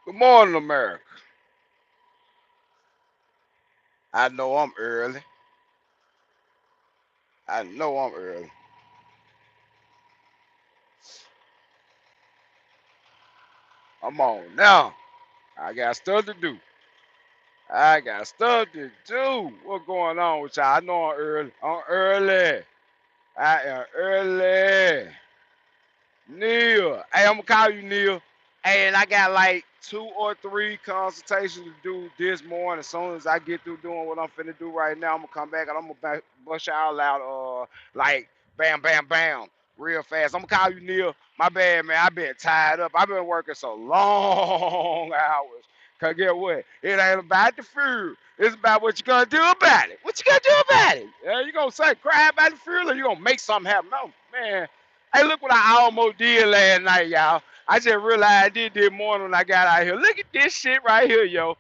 Good morning, America. I know I'm early. I know I'm early. I'm on now. I got stuff to do. I got stuff to do. What's going on with y'all? I know I'm early. I'm early. I am early. Neil. Hey, I'm gonna call you Neil. Hey, and I got like 2 or 3 consultations to do this morning. As soon as I get through doing what I'm finna do right now, I'm gonna come back and I'm gonna bust y'all out like bam, bam, bam, real fast. I'm gonna call you Neil. My bad, man. I've been tied up. I've been working so long hours. Cause get what? It ain't about the food. It's about what you gonna do about it. What you gonna do about it? You gonna say cry about the food or you gonna make something happen? No, man. Hey, look what I almost did last night, y'all. I just realized I did this morning when I got out here. Look at this shit right here, yo.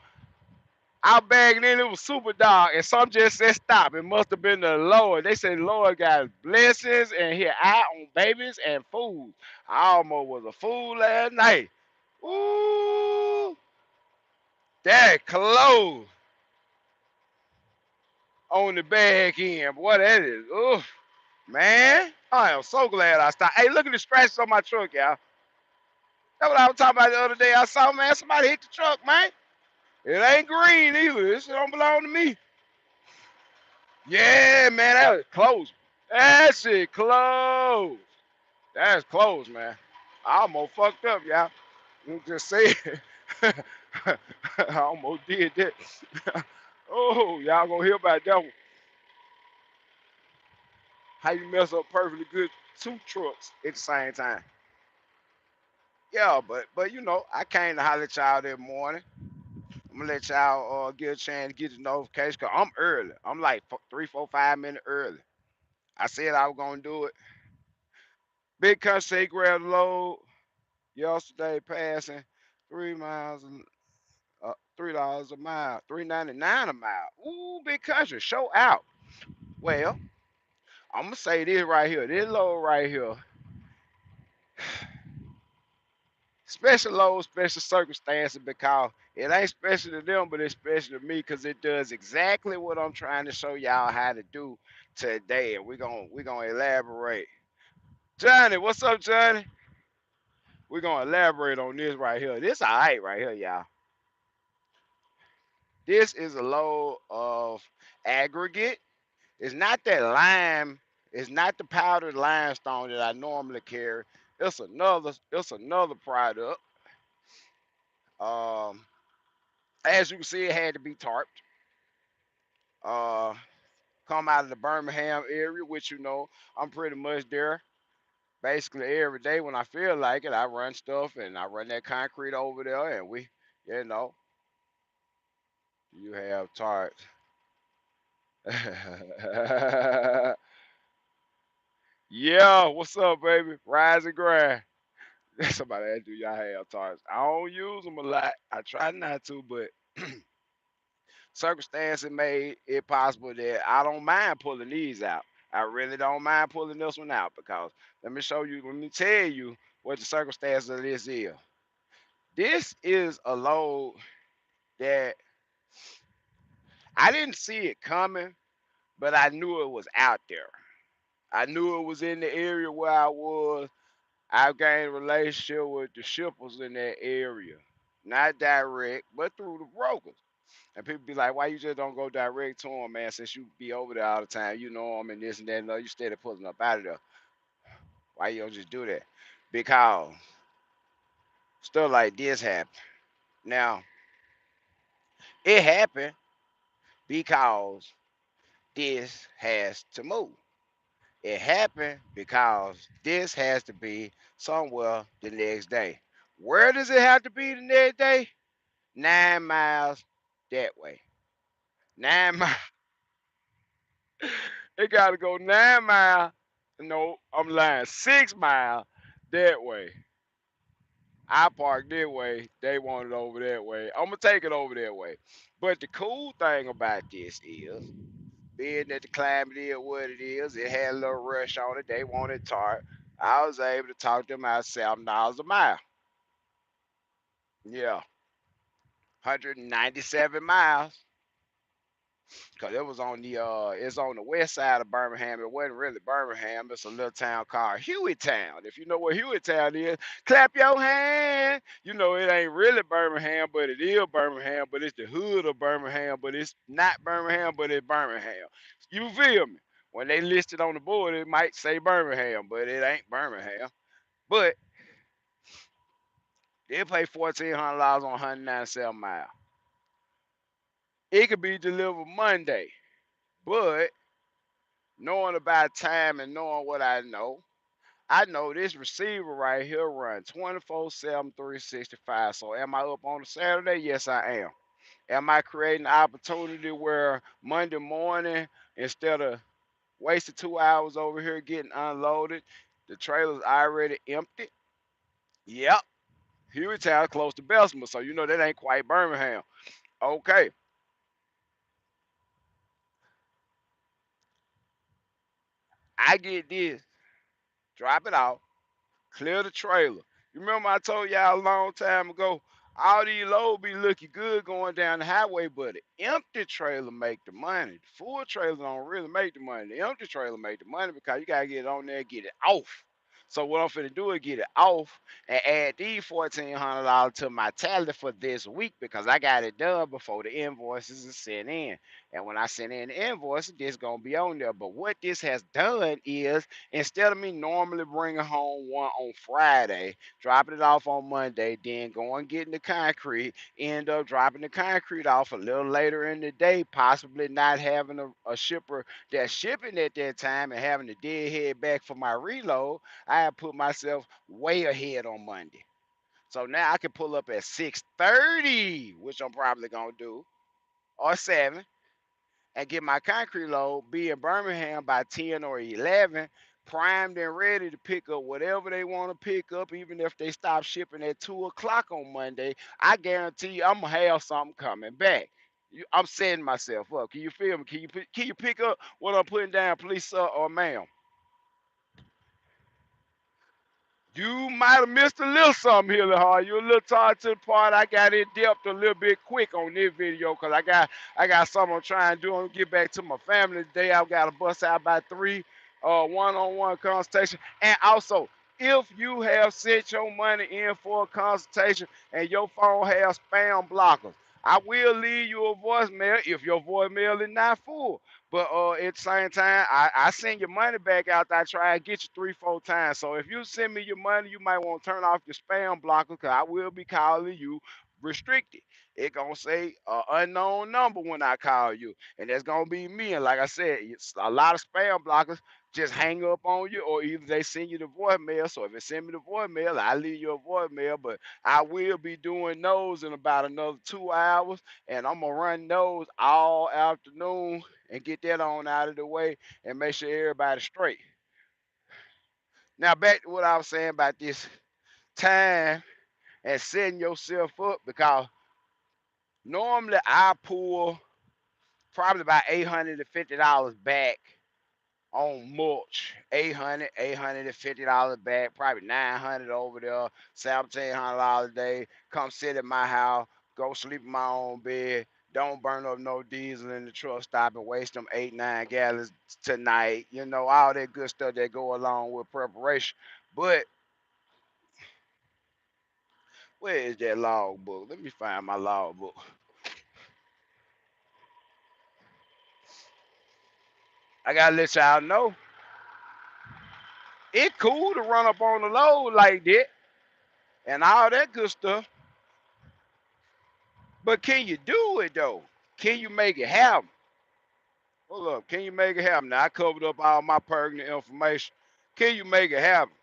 I bagged in, it was super dark, and some just said stop. It must have been the Lord. They said the Lord got blessings and he eye on babies and fools. I almost was a fool last night. Ooh, that close on the back end. Boy, that is, ooh, man. I am so glad I stopped. Hey, look at the scratches on my truck, y'all. That's what I was talking about the other day. I saw, man, somebody hit the truck, man. It ain't green either. This shit don't belong to me. Yeah, man, that was close. That shit close. That's close, man. I almost fucked up, y'all. I'm just saying. I almost did that. Oh, y'all gonna hear about that one. How you mess up perfectly good 2 trucks at the same time. Yeah, but you know, I came to holler at y'all that morning. I'm gonna let y'all get a chance to get the notification because I'm early. I'm like 3, 4, 5 minutes early. I said I was gonna do it. Big country grabbed the load yesterday, passing 3 miles, $3 a mile, 3.99 a mile. Ooh, big country, show out. Well, I'm gonna say this right here. This load right here, special load, special circumstances because it ain't special to them, but it's special to me because it does exactly what I'm trying to show y'all how to do today. And we're gonna elaborate. Johnny, what's up, Johnny? We're gonna elaborate on this right here. This alright right here, y'all. This is a load of aggregate. It's not that lime, it's not the powdered limestone that I normally carry. It's another product. Um, as you can see, it had to be tarped. Uh, come out of the Birmingham area, which you know I'm pretty much there basically every day when I feel like it. I run stuff and I run that concrete over there, and you know, you have tarps. Yeah, what's up, baby? Rise and grind. Somebody asked, do y'all have tarps? I don't use them a lot. I try not to, but circumstances made it possible that I don't mind pulling these out. I really don't mind pulling this one out because let me tell you what the circumstances of this is. This is a load that I didn't see it coming, but I knew it was out there. I knew it was in the area where I was. I gained a relationship with the shippers in that area. Not direct, but through the brokers. And people be like, why you just don't go direct to them, man, since you be over there all the time. You know them and this and that and other. You steady pulling up out of there. Why you don't just do that? Because stuff like this happened. Now, it happened because this has to move. It happened because this has to be somewhere the next day. Where does it have to be the next day? 9 miles that way. 9 miles. It got to go 9 miles. No, I'm lying. 6 miles that way. I parked that way. They want it over that way. I'm gonna take it over that way. But the cool thing about this is, being that the climate is what it is, it had a little rush on it. They wanted tart. I was able to talk them out $7 a mile. Yeah. 197 miles. Cause it was on the it's on the west side of Birmingham. It wasn't really Birmingham. It's a little town called Hueytown. If you know where Hueytown is, clap your hand. You know it ain't really Birmingham, but it is Birmingham. But it's the hood of Birmingham. But it's not Birmingham, but it's Birmingham. You feel me? When they listed on the board, it might say Birmingham, but it ain't Birmingham. But they pay $1,400 on 197 miles. It could be delivered Monday, but knowing about time and knowing what I know this receiver right here run 24/7, 365. So am I up on a Saturday? Yes, I am. Am I creating an opportunity where Monday morning, instead of wasting 2 hours over here getting unloaded, the trailer's already empty? Yep. Hueytown close to Bessemer, so you know that ain't quite Birmingham. Okay, I get this. Drop it off. Clear the trailer. You remember I told y'all a long time ago, all these loads be looking good going down the highway, but the empty trailer make the money. The full trailer don't really make the money. The empty trailer make the money because you gotta get it on there and get it off. So what I'm finna do is get it off and add these $1,400 to my tally for this week because I got it done before the invoices are sent in. And when I send in the invoice, this gonna be on there. But what this has done is instead of me normally bringing home one on Friday, dropping it off on Monday, then going getting the concrete, end up dropping the concrete off a little later in the day, possibly not having a shipper that's shipping at that time and having to deadhead back for my reload, I have put myself way ahead on Monday. So now I can pull up at 6:30, which I'm probably gonna do, or 7, and get my concrete load, be in Birmingham by 10 or 11, primed and ready to pick up whatever they want to pick up, even if they stop shipping at 2 o'clock on Monday. I guarantee you I'm going to have something coming back. I'm setting myself up. Can you feel me? Can you pick up what I'm putting down, please, sir or ma'am? You might have missed a little something here, Lahar. You a little tired to the part. I got in depth a little bit quick on this video because I got something I'm trying to do. I'm gonna get back to my family today. I've got to bust out by 3 one-on-one consultation. And also, if you have sent your money in for a consultation and your phone has spam blockers, I will leave you a voicemail if your voicemail is not full. But at the same time, I send your money back after I try and get you 3, 4 times. So if you send me your money, you might want to turn off your spam blocker because I will be calling you restricted. It gonna say unknown number when I call you, and that's gonna be me. And like I said, it's a lot of spam blockers just hang up on you, or either they send you the voicemail. So if it send me the voicemail, I leave you a voicemail. But I will be doing those in about another 2 hours, and I'm gonna run those all afternoon and get that on out of the way and make sure everybody's straight. Now back to what I was saying about this time and setting yourself up because normally I pull probably about $850 back on mulch. 850 dollars back, probably 900 over there, $1,700 a day. Come sit at my house, go sleep in my own bed. Don't burn up no diesel in the truck stop and waste them 8, 9 gallons tonight. You know, all that good stuff that go along with preparation. But where is that log book? Let me find my log book. I gotta let y'all know it cool to run up on the load like that and all that good stuff. But can you do it though? Can you make it happen? Hold up, can you make it happen? Now I covered up all my pertinent information. Can you make it happen?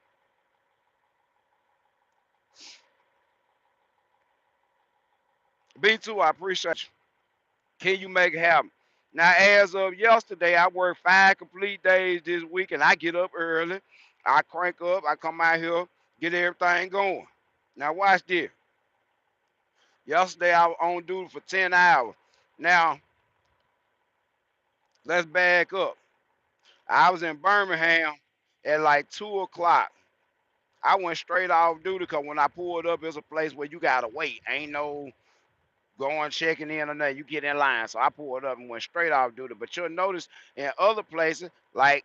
B2, I appreciate you. Can you make it happen? Now, as of yesterday, I worked 5 complete days this week, and I get up early. I crank up. I come out here, get everything going. Now, watch this. Yesterday, I was on duty for 10 hours. Now, let's back up. I was in Birmingham at like 2 o'clock. I went straight off duty because when I pulled up, it's a place where you got to wait. Ain't no going checking in or nothing. You get in line. So I pulled up and went straight off duty. But you'll notice in other places, like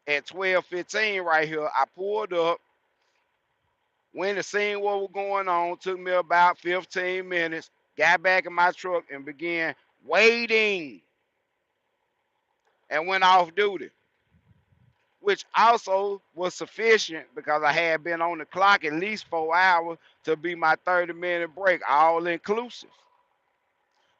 at 12:15 right here, I pulled up, went to see what was going on. Took me about 15 minutes. Got back in my truck and began waiting and went off duty, which also was sufficient because I had been on the clock at least 4 hours to be my 30-minute break, all inclusive.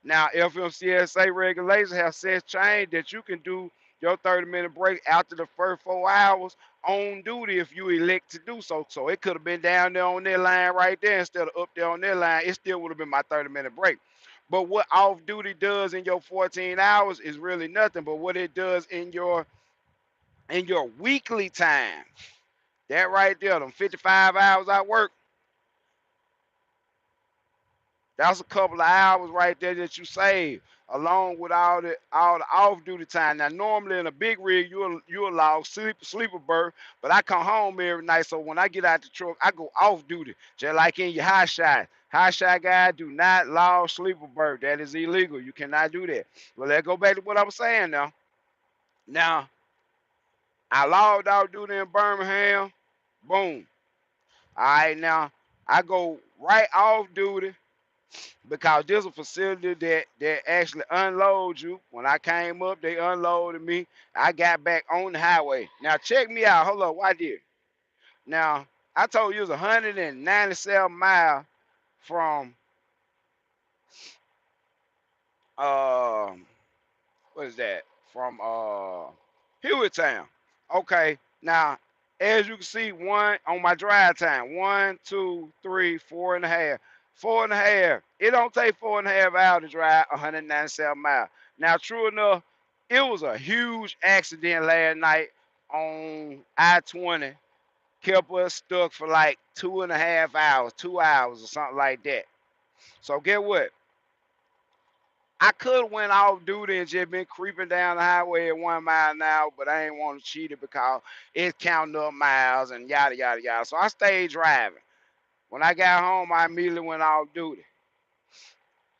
Now, FMCSA regulations have since changed that you can do your 30-minute break after the first 4 hours on duty if you elect to do so. So it could have been down there on that line right there instead of up there on that line. It still would have been my 30-minute break. But what off duty does in your 14 hours is really nothing. But what it does in your weekly time, that right there, them 55 hours I work, that's a couple of hours right there that you save, along with all the off duty time. Now, normally in a big rig, you allow sleeper berth, but I come home every night, so when I get out the truck, I go off duty, just like in your high shot. High shot guy do not allow sleeper berth. That is illegal. You cannot do that. Well, let's go back to what I was saying now. Now, I logged out duty in Birmingham. Boom. All right, now I go right off duty because there's a facility that actually unloads you. When I came up, they unloaded me. I got back on the highway. Now check me out. Hold up, why did? Now I told you it was 197 miles from um what is that? From Hewitt Town. Okay, now as you can see, one on my drive time, 1, 2, 3, 4.5. 4.5. It don't take 4.5 hours to drive 197 miles. Now, true enough, it was a huge accident last night on I-20. Kept us stuck for like 2.5 hours, 2 hours or something like that. So get what? I could have went off duty and just been creeping down the highway at 1 mile an hour, but I ain't want to cheat it because it's counting up miles and yada yada yada. So I stayed driving. When I got home, I immediately went off duty.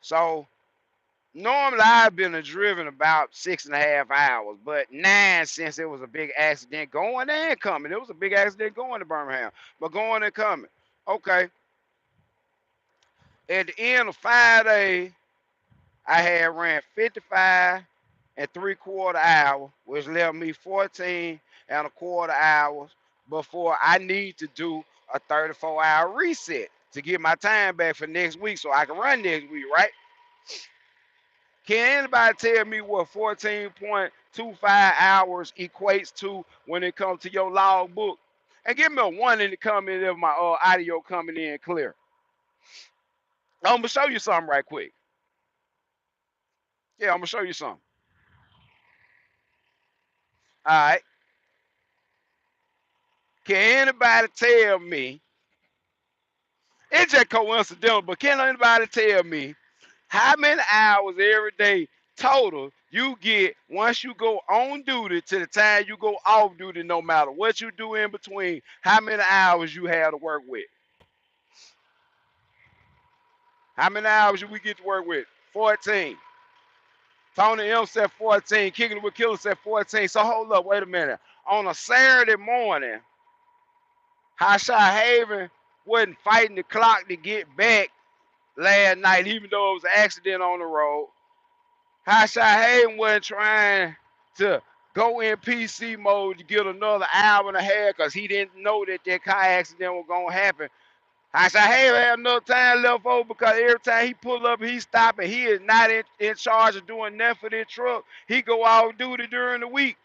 So normally I've been driven about 6.5 hours, but 9 since it was a big accident going and coming. It was a big accident going to Birmingham, but going and coming. Okay. At the end of 5 days, I had ran 55.75 hours, which left me 14.25 hours before I need to do a 34-hour reset to get my time back for next week so I can run next week, right? Can anybody tell me what 14.25 hours equates to when it comes to your log book? And give me a 1 in the comment if my audio coming in clear. I'm going to show you something right quick. Yeah, I'm going to show you something. All right. Can anybody tell me? It's just coincidental, but can anybody tell me how many hours every day total you get once you go on duty to the time you go off duty, no matter what you do in between? How many hours you have to work with? How many hours do we get to work with? 14. Tony M said 14. Kicking it with Killer said 14. So hold up, wait a minute. On a Saturday morning, Hashai Haven wasn't fighting the clock to get back last night, even though it was an accident on the road. Hashai Haven wasn't trying to go in PC mode to get another hour and a half because he didn't know that that car accident was going to happen. I said, hey, I have no time left over because every time he pull up, he stop and he is not in charge of doing nothing for this truck. He go off duty during the week.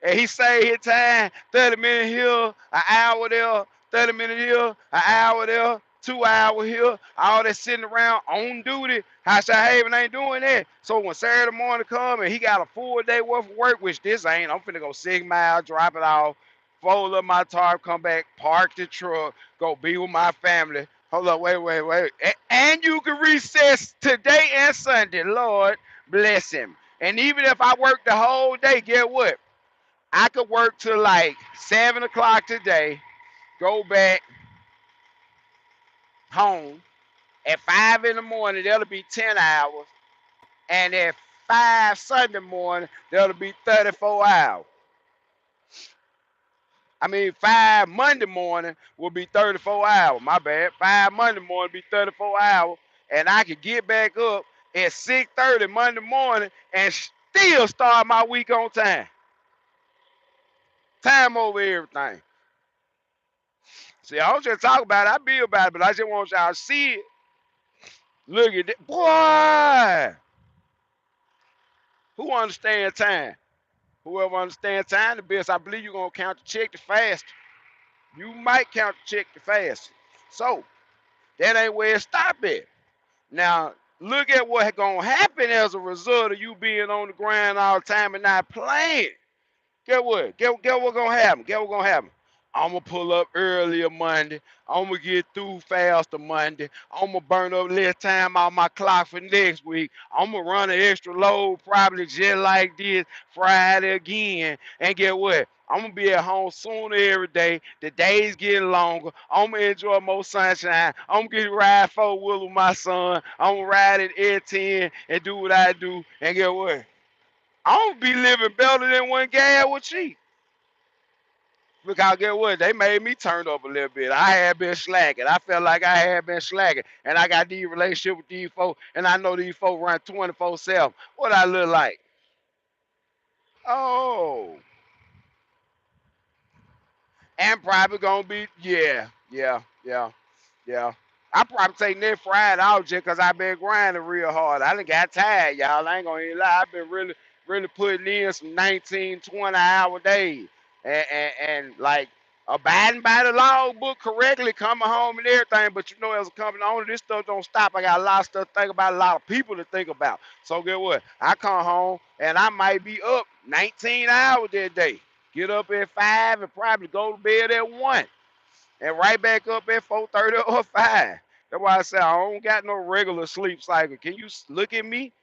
And he say his time, 30 minutes here, an hour there, 30 minutes here, an hour there, 2 hours here, all that sitting around on duty. I said, hey, ain't doing that. So when Saturday morning come and he got a full day worth of work, which this ain't, I'm finna go 6 miles, drop it off, fold up my tarp, come back, park the truck, go be with my family. Hold up, wait. And you can recess today and Sunday. Lord bless him. And even if I work the whole day, get what? I could work till like 7 o'clock today, go back home, At 5 in the morning, that'll be 10 hours. And at 5 Sunday morning, that'll be 34 hours. I mean, 5 Monday morning will be 34 hours. My bad. 5 Monday morning be 34 hours. And I could get back up at 6:30 Monday morning and still start my week on time. Time over everything. See, I don't just talk about it, I be about it, but I just want y'all to see it. Look at that. Boy! Who understands time? Whoever understands time the best, I believe you're going to count the check the fastest. You might count the check the fastest. So, that ain't where it stop at. Now, look at what's going to happen as a result of you being on the ground all the time and not playing. Get what? Get what gonna happen? Get what gonna happen? I'm gonna pull up earlier Monday. I'm gonna get through faster Monday. I'm gonna burn up less time on my clock for next week. I'm gonna run an extra load probably just like this Friday again. And get what? I'm gonna be at home sooner every day. The days getting longer. I'm gonna enjoy more sunshine. I'm gonna get to ride 4-wheel with my son. I'm gonna ride at Air 10 and do what I do. And get what? I don't be living better than when gas was cheap. Because get what? They made me turn up a little bit. I had been slacking. I felt like I had been slacking. And I got these relationship with these folks, and I know these folks run 24/7. What I look like? Oh. And probably gonna be, yeah. I probably take next Friday out just because I've been grinding real hard. I done got tired, y'all. I ain't gonna even lie. I've been really putting in some 19, 20-hour days. And like abiding by the logbook correctly, coming home and everything. But you know, as a company owner, this stuff don't stop. I got a lot of stuff to think about, a lot of people to think about. So get what? I come home and I might be up 19 hours that day. Get up at 5 and probably go to bed at 1 and right back up at 4:30 or 5. That's why I say I don't got no regular sleep cycle. Can you look at me?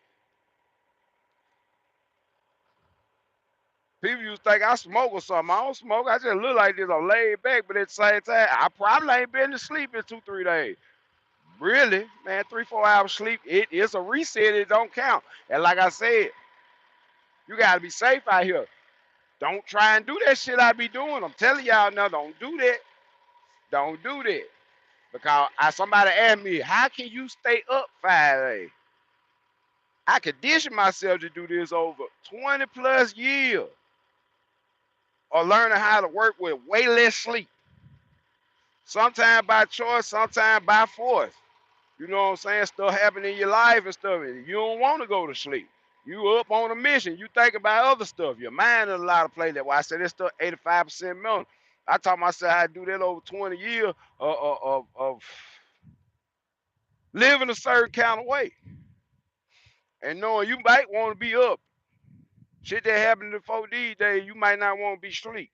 People used to think I smoke or something. I don't smoke. I just look like this. I'm laid back, but at the same time, I probably ain't been to sleep in 2, 3 days. Really, man, 3, 4 hours sleep. It's a reset. It don't count. And like I said, you gotta be safe out here. Don't try and do that shit I be doing. I'm telling y'all now, don't do that. Don't do that. Because somebody asked me, how can you stay up 5 days? I conditioned myself to do this over 20 plus years of learning how to work with way less sleep. Sometimes by choice, sometimes by force. You know what I'm saying? Stuff happen in your life and stuff. And you don't want to go to sleep. You up on a mission. You think about other stuff. Your mind is a lot of places. That's why I said this stuff 85% mental. I taught myself how to do that over 20 years of living a certain kind of way. And knowing you might want to be up. Shit that happened to folks these days, you might not want to be asleep.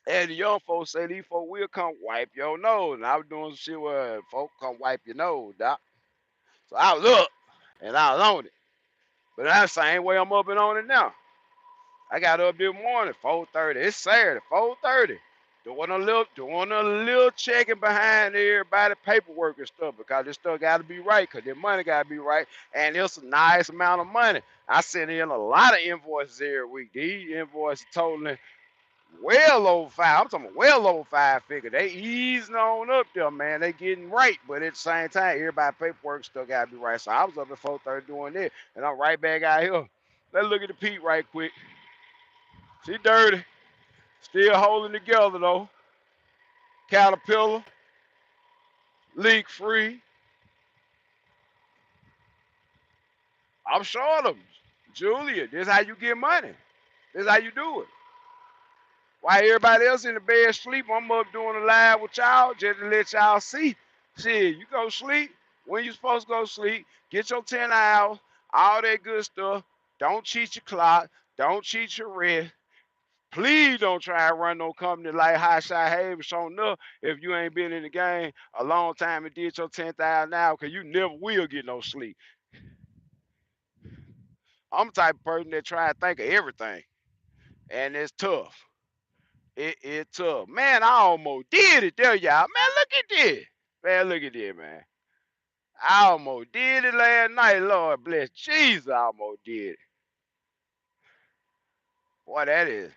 And the young folks say these folks will come wipe your nose. And I was doing some shit where folks come wipe your nose, doc. So I was up and I was on it. But that's the same way I'm up and on it now. I got up this morning, 4:30. It's Saturday, 4:30. Doing a little checking behind everybody paperwork and stuff because this stuff got to be right because their money got to be right and it's a nice amount of money. I send in a lot of invoices every week. These invoices totaling well over five. I'm talking about well over 5 figures. They easing on up there, man. They getting right, but at the same time, everybody paperwork still got to be right. So I was up at 4:30 doing this, and I'm right back out here. Let's look at the Pete right quick. She dirty. Still holding together though. Caterpillar, leak free. I'm short of them. Julia, this is how you get money. This is how you do it. While everybody else in the bed sleep, I'm up doing a live with y'all just to let y'all see. Shit, you go sleep when you supposed to go sleep. Get your 10 hours, all that good stuff. Don't cheat your clock. Don't cheat your rest. Please don't try and run no company like High Shot Haven showing up if you ain't been in the game a long time and did your 10,000 hours because you never will get no sleep. I'm the type of person that try to think of everything, and it's tough. It's tough. Man, I almost did it there, y'all. Man, look at this. Man, look at this, man. I almost did it last night. Lord bless Jesus, I almost did it. Boy, that is.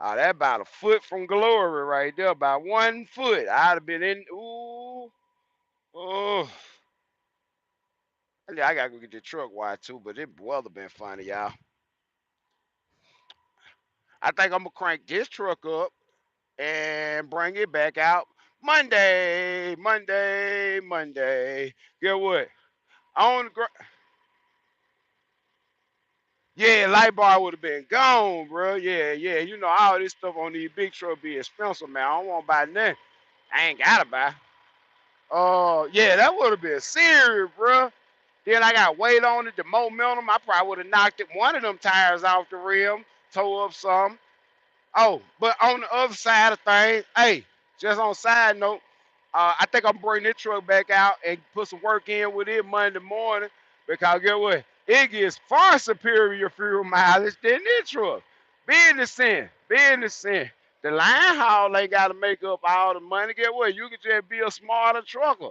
Oh, that about a foot from glory right there. About 1 foot. I'd have been in. Ooh. Oh. I gotta go get the truck wide too, but it weather been funny, y'all. I think I'm gonna crank this truck up and bring it back out Monday, Monday, Monday. Get what? On the yeah, light bar would have been gone, bro. Yeah, yeah. You know all this stuff on these big truck be expensive, man. I don't want to buy nothing. I ain't gotta buy. Yeah, that would have been serious, bro. Then I got weight on it, the momentum. I probably would have knocked it one of them tires off the rim, tore up some. Oh, but on the other side of things, hey, just on side note, I think I'm bringing this truck back out and put some work in with it Monday morning because get what? It gets far superior fuel mileage than this truck. Business sense. The line haul ain't got to make up all the money. Get what? You can just be a smarter trucker.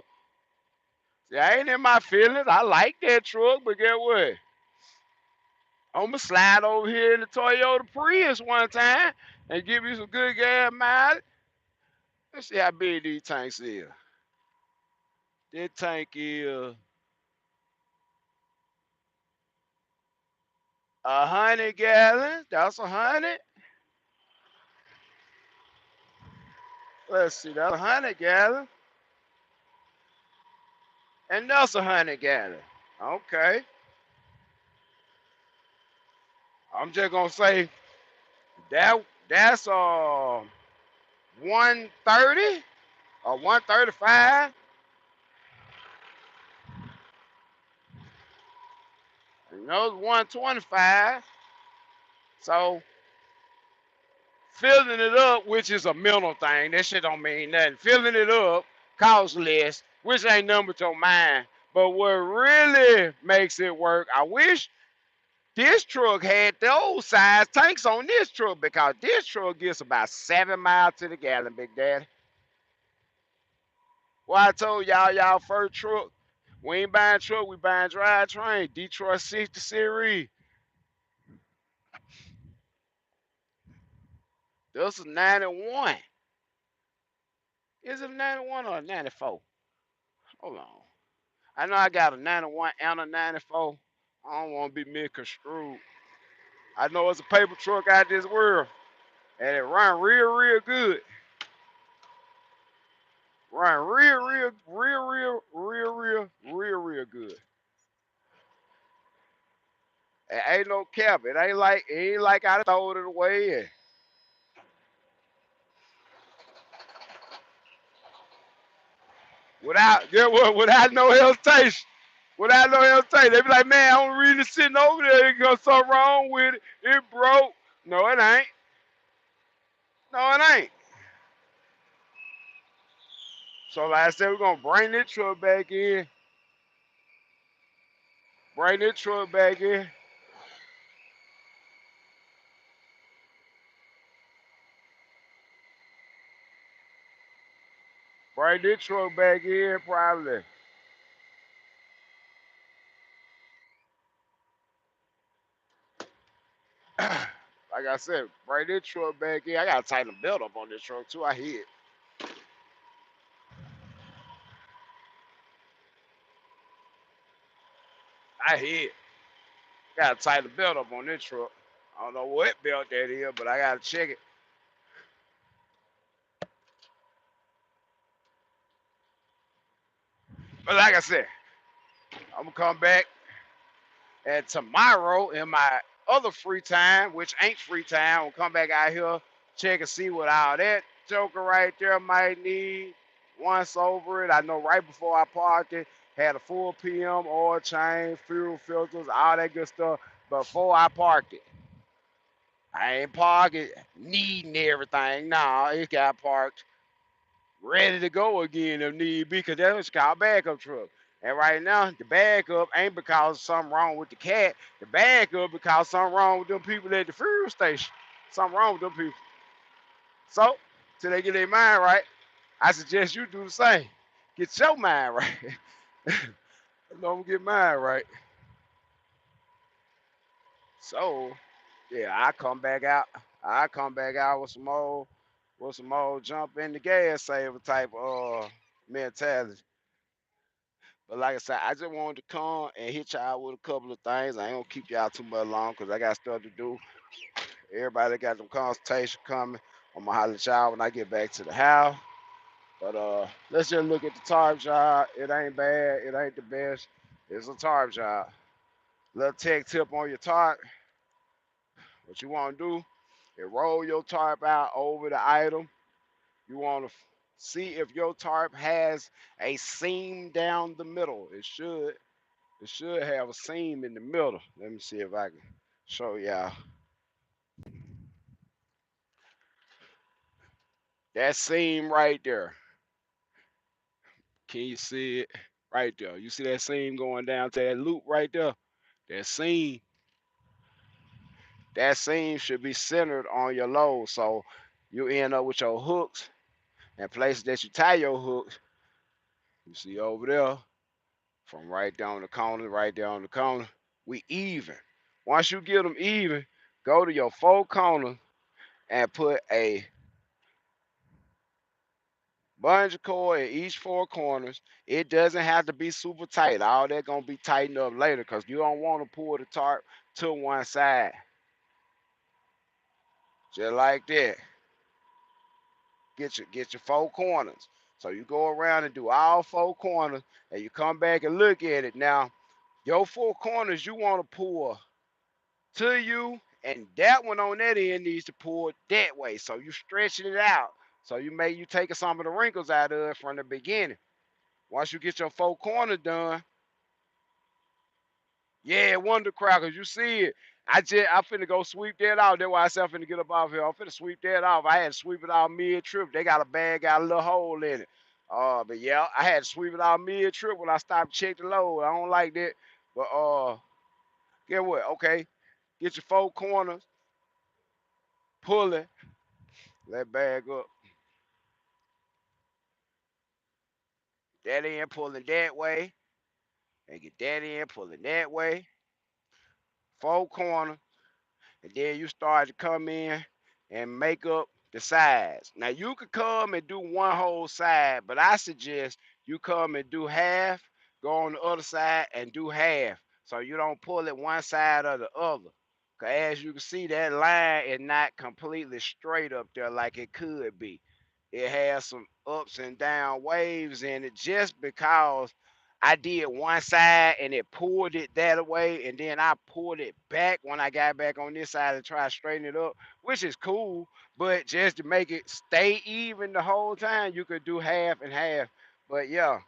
See, I ain't in my feelings. I like that truck, but get what? I'm gonna slide over here in the Toyota Prius one time and give you some good gas mileage. Let's see how big these tanks is. This tank is 100 gallons. That's 100. Let's see, that's 100 gallons, and that's 100 gallons. Okay, I'm just gonna say that's 130 or 135. And those 125. So filling it up, which is a mental thing, that shit don't mean nothing. Filling it up costs less, which ain't nothing but your mind. But what really makes it work, I wish this truck had the old size tanks on this truck because this truck gets about 7 miles to the gallon, Big Daddy. Well, I told y'all first truck, we ain't buying truck, we buying drivetrain. Detroit 60 series. This is 91. Is it a 91 or a 94? Hold on. I know I got a 91 and a 94. I don't want to be misconstrued. I know it's a paper truck out this world, and it run real good. Run real good. It ain't no cap. It ain't like I throw it away. And without no hesitation. Without no hesitation. They be like, man, I'm really sitting over there. It got something wrong with it. It broke. No, it ain't. No, it ain't. So like I said, we're gonna bring this truck back in. Bring this truck back in. Bring this truck back in probably. Like I said, bring this truck back in. I gotta tighten the belt up on this truck too. I hear it. I hear it. Gotta tighten the belt up on this truck. I don't know what belt that is, but I gotta check it. But like I said, I'm gonna come back and tomorrow in my other free time, which ain't free time, I'll come back out here, check and see what all that joker right there might need. Once over it, I know right before I parked it, had a full PM, oil change, fuel filters, all that good stuff before I parked it. I ain't parked it needing everything. Nah, it got parked ready to go again if need be, because that's what's called backup truck. And right now, the backup ain't because something wrong with the cat. The backup because something wrong with them people at the fuel station. Something wrong with them people. So, till they get their mind right, I suggest you do the same. Get your mind right. Don't get mine right. So, yeah, I come back out. I come back out with some old jump in the gas saver type mentality. But like I said, I just wanted to come and hit y'all with a couple of things. I ain't gonna keep y'all too much long because I got stuff to do. Everybody got some consultation coming. I'm gonna holler at y'all when I get back to the house. But let's just look at the tarp job. It ain't bad. It ain't the best. It's a tarp job. Little tech tip on your tarp. What you want to do is roll your tarp out over the item. You want to see if your tarp has a seam down the middle. It should. It should have a seam in the middle. Let me see if I can show y'all. That seam right there. Can you see it? Right there. You see that seam going down to that loop right there? That seam. That seam should be centered on your load. So you end up with your hooks and places that you tie your hooks. You see over there, from right down the corner, right down the corner, we even. Once you get them even, go to your four corners and put a bungee cord in each four corners. It doesn't have to be super tight. All that gonna be tightened up later because you don't want to pull the tarp to one side. Just like that. Get your four corners. So you go around and do all four corners and you come back and look at it. Now, your four corners you want to pull to you, and that one on that end needs to pull that way. So you stretching it out. So you taking some of the wrinkles out of it from the beginning. Once you get your four corners done, yeah, Wonder Crackers, you see it. I finna go sweep that out. That's why I said I'm finna get up off here. I'm finna sweep that off. I had to sweep it out mid trip. They got a bag, got a little hole in it. But yeah, I had to sweep it out mid trip when I stopped to check the load. I don't like that. But get what? Okay, get your four corners, pull it, that bag up. That end pulling that way, and get that end pulling that way. Four corners. And then you start to come in and make up the sides. Now you could come and do one whole side, but I suggest you come and do half, go on the other side and do half, so you don't pull it one side or the other. Cause as you can see, that line is not completely straight up there like it could be. It has some ups and down waves in it just because I did one side and it pulled it that way, and then I pulled it back when I got back on this side to try to straighten it up, which is cool. But just to make it stay even the whole time, you could do half and half. But yeah,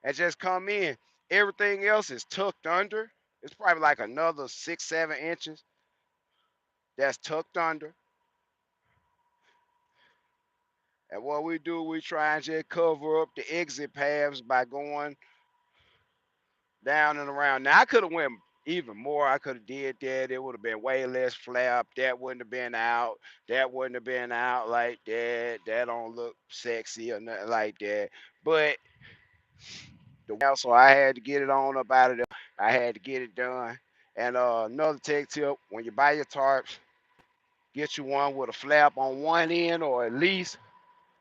and just come in. Everything else is tucked under. It's probably like another 6, 7 inches that's tucked under. And what we do, we try and just cover up the exit paths by going down and around. Now I could have went even more. I could have did that. It would have been way less flap. That wouldn't have been out. That wouldn't have been out like that. That don't look sexy or nothing like that. But so I had to get it on up out of there. I had to get it done. And another tech tip: when you buy your tarps, get you one with a flap on one end, or at least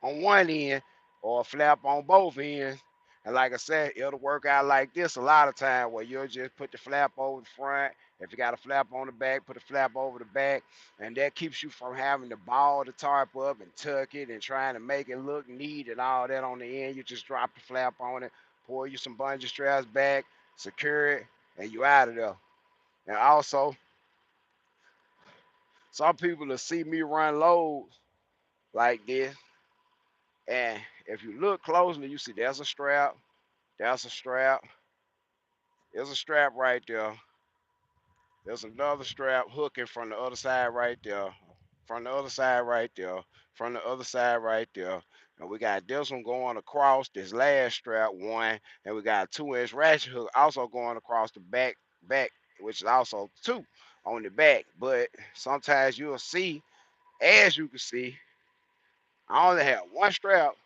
on one end, or a flap on both ends. And like I said, it'll work out like this a lot of time where you'll just put the flap over the front. If you got a flap on the back, put a flap over the back. And that keeps you from having to ball the tarp up and tuck it and trying to make it look neat and all that on the end. You just drop the flap on it, pour you some bungee straps back, secure it, and you out of there. And also, some people will see me run loads like this. And if you look closely, you see there's a strap. That's a strap. There's a strap right there. There's another strap hooking from the other side right there. From the other side right there. From the other side right there. And we got this one going across this last strap one. And we got a 2-inch ratchet hook also going across the back, which is also two on the back. But sometimes you'll see, as you can see, I only have one strap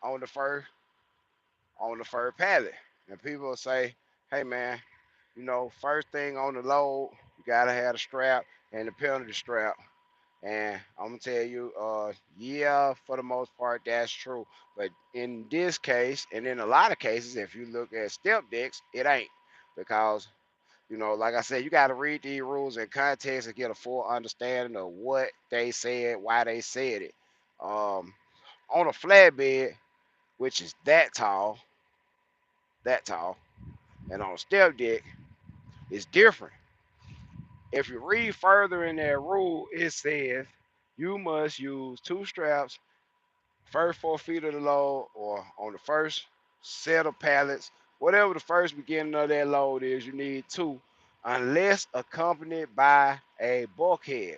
on the first pallet. And people will say, hey man, first thing on the load, you gotta have the strap and the penalty strap. And I'm gonna tell you, yeah, for the most part, that's true. But in this case, and in a lot of cases, if you look at step decks, it ain't because like I said, you got to read these rules in context and get a full understanding of what they said, why they said it. Um, on a flatbed, which is that tall, and on a step deck, it's different. If you read further in that rule, it says you must use two straps, first 4 feet of the load, or on the first set of pallets, whatever the first beginning of that load is, you need two, unless accompanied by a bulkhead.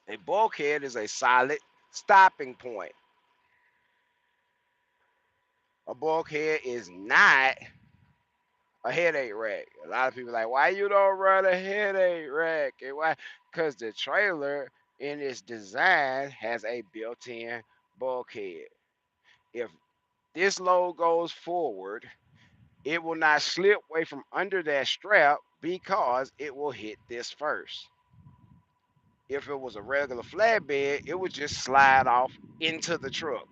A bulkhead is a solid stopping point. A bulkhead is not a headache rack. A lot of people are like, why you don't run a headache rack? And why? Because the trailer in its design has a built-in bulkhead. If this load goes forward, it will not slip away from under that strap because it will hit this first. If it was a regular flatbed, it would just slide off into the truck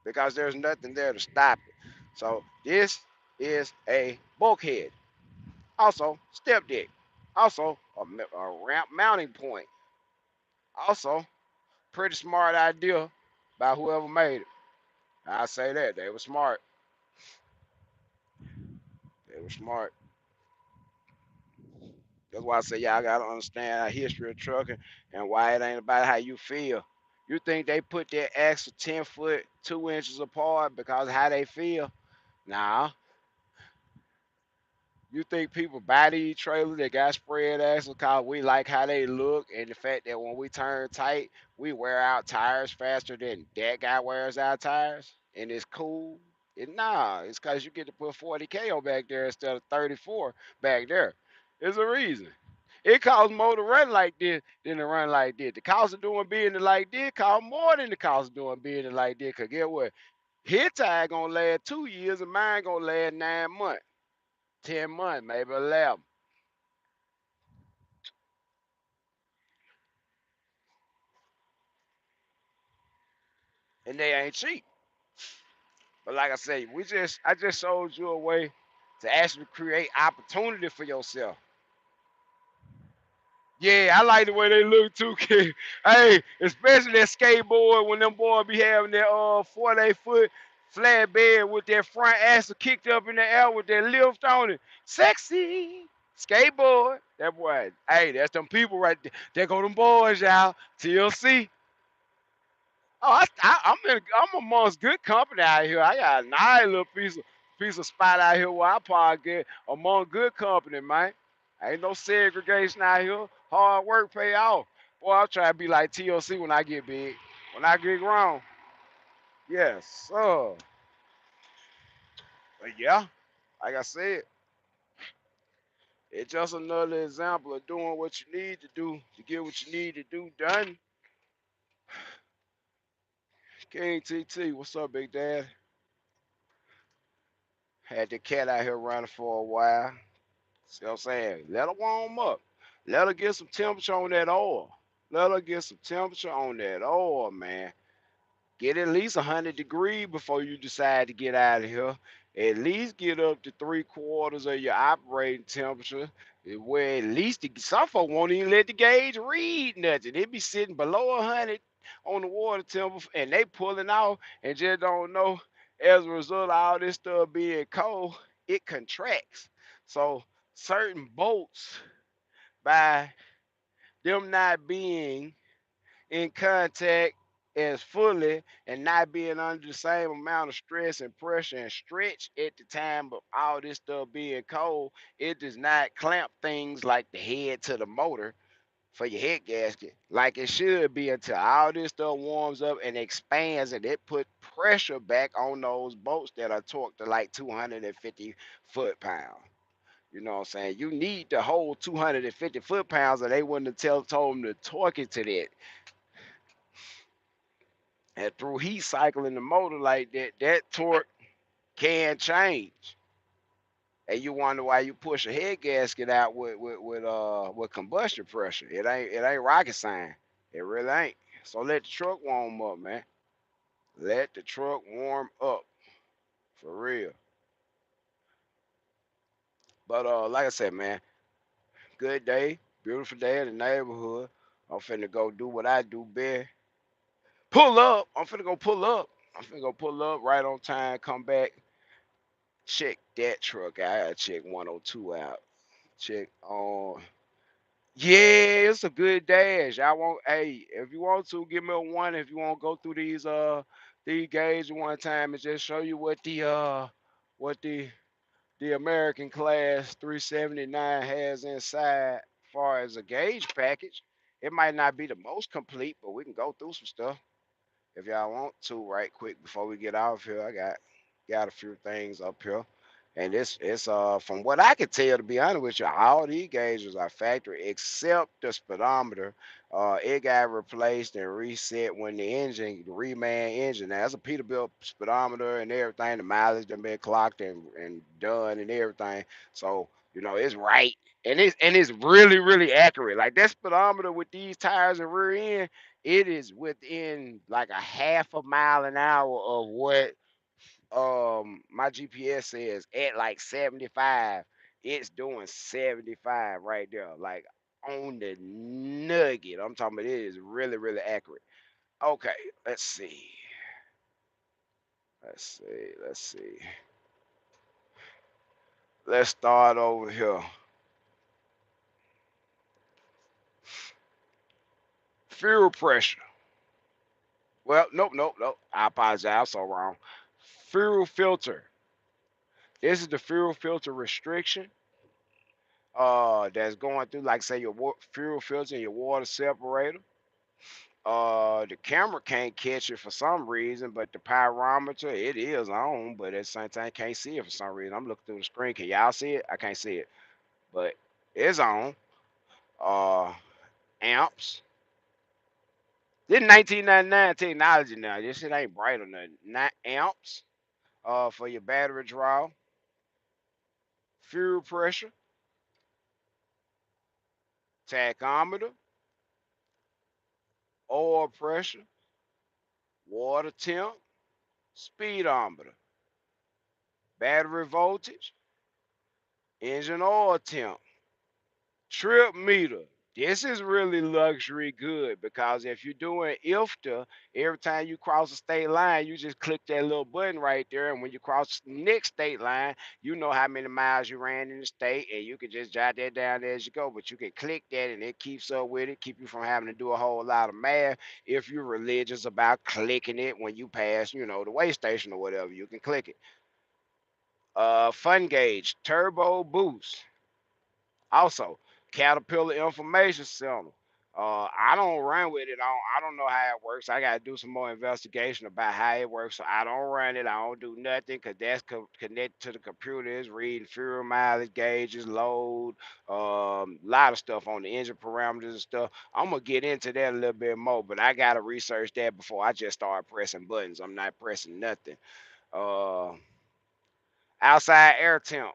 because there's nothing there to stop it. So this is a bulkhead. Also, step deck. Also, a ramp mounting point. Also, pretty smart idea by whoever made it. I say that they were smart. They were smart. That's why I say y'all gotta understand the history of trucking and why it ain't about how you feel. You think they put their axle 10 foot 2 inches apart because of how they feel? Nah, you think people buy these trailers that got spread axles because we like how they look and the fact that when we turn tight, we wear out tires faster than that guy wears out tires and it's cool? Nah, it's because you get to put 40K on back there instead of 34 back there. There's a reason. It costs more to run like this than to run like this. The cost of doing business like this costs more than the cost of doing business like this. Because get what? His tire going to last 2 years and mine going to last 9 months. 10 months, maybe 11. And they ain't cheap. But like I say, I just showed you a way to actually create opportunity for yourself. Yeah, I like the way they look too, kid. Hey, especially that skateboard when them boys be having that 48 foot flatbed with their front axle kicked up in the air with their lift on it. Sexy skateboard. That boy, hey, that's them people right there. There go them boys, y'all. TLC. Oh, I'm amongst good company out here. I got a nice little piece of spot out here where I park at among good company, man. Ain't no segregation out here. Hard work pay off. Boy, I'll try to be like TLC when I get big. When I get grown. Yes, sir. But yeah, like I said, it's just another example of doing what you need to do to get what you need to do done. King TT, what's up, Big Dad? Had the cat out here running for a while. See what I'm saying? Let her warm up. Let her get some temperature on that oil. Let her get some temperature on that oil, man. Get at least 100 degrees before you decide to get out of here. At least get up to 3/4 of your operating temperature. Where at least some folk won't even let the gauge read nothing. They be sitting below 100 on the water temperature and they pulling out and just don't know. As a result of all this stuff being cold, it contracts. So certain boats, by them not being in contact as fully and not being under the same amount of stress and pressure and stretch at the time of all this stuff being cold, it does not clamp things like the head to the motor for your head gasket like it should be until all this stuff warms up and expands and it put pressure back on those boats that are torqued to like 250 foot-pounds. You know what I'm saying? You need to hold 250 foot-pounds or they wouldn't have told them to torque it to that. And through heat cycling the motor like that, that torque can change. And you wonder why you push a head gasket out with combustion pressure. It ain't rocket science. It really ain't. So let the truck warm up, man. Let the truck warm up for real. But like I said, man, good day, beautiful day in the neighborhood. I'm finna go do what I do best. Pull up. I'm finna go pull up. I'm finna go pull up right on time. Come back. Check that truck out. I gotta check 102 out. Check on. Yeah, it's a good dash. I want, hey, if you want to, give me a one. If you want to go through these gauges one time and just show you what the American class 379 has inside, as far as a gauge package. It might not be the most complete, but we can go through some stuff if y'all want to, right quick before we get off here. I got a few things up here. And it's from what I could tell, to be honest with you, all these gauges are factory except the speedometer. It got replaced and reset when the reman engine. Now that's a Peterbilt speedometer and everything. The mileage done been clocked and done and everything. So it's right. And it's really, really accurate. Like that speedometer with these tires and rear end, it is within like a half a mile an hour of what my GPS says at like 75. It's doing 75 right there, like on the nugget. I'm talking about, it is really, really accurate. Okay, let's see. Let's see. Let's see. Let's start over here. Fuel pressure. Well, nope, nope, nope. I apologize. I'm so wrong. Fuel filter. This is the fuel filter restriction. That's going through, like say, your fuel filter and your water separator. The camera can't catch it for some reason, but the pyrometer, it is on, but at the same time can't see it for some reason. I'm looking through the screen. Can y'all see it? I can't see it, but it's on. Uh, Amps. This 1999 technology now. This shit ain't bright or nothing. Not amps. For your battery draw, fuel pressure, tachometer, oil pressure, water temp, speedometer, battery voltage, engine oil temp, trip meter. This is really luxury good, because if you're doing IFTA, every time you cross a state line, you just click that little button right there. And when you cross the next state line, you know how many miles you ran in the state, and you can just jot that down there as you go. But you can click that and it keeps up with it, keep you from having to do a whole lot of math. If you're religious about clicking it when you pass, the way station or whatever, you can click it. Fun gauge, turbo boost. Also, Caterpillar Information Center. I don't run with it. I don't know how it works. I got to do some more investigation about how it works. So I don't run it. I don't do nothing, because that's connected to the computer. It's reading fuel mileage gauges, load, lot of stuff on the engine parameters and stuff. I'm gonna get into that a little bit more, but I gotta research that before I just start pressing buttons. I'm not pressing nothing. Uh, Outside air temp.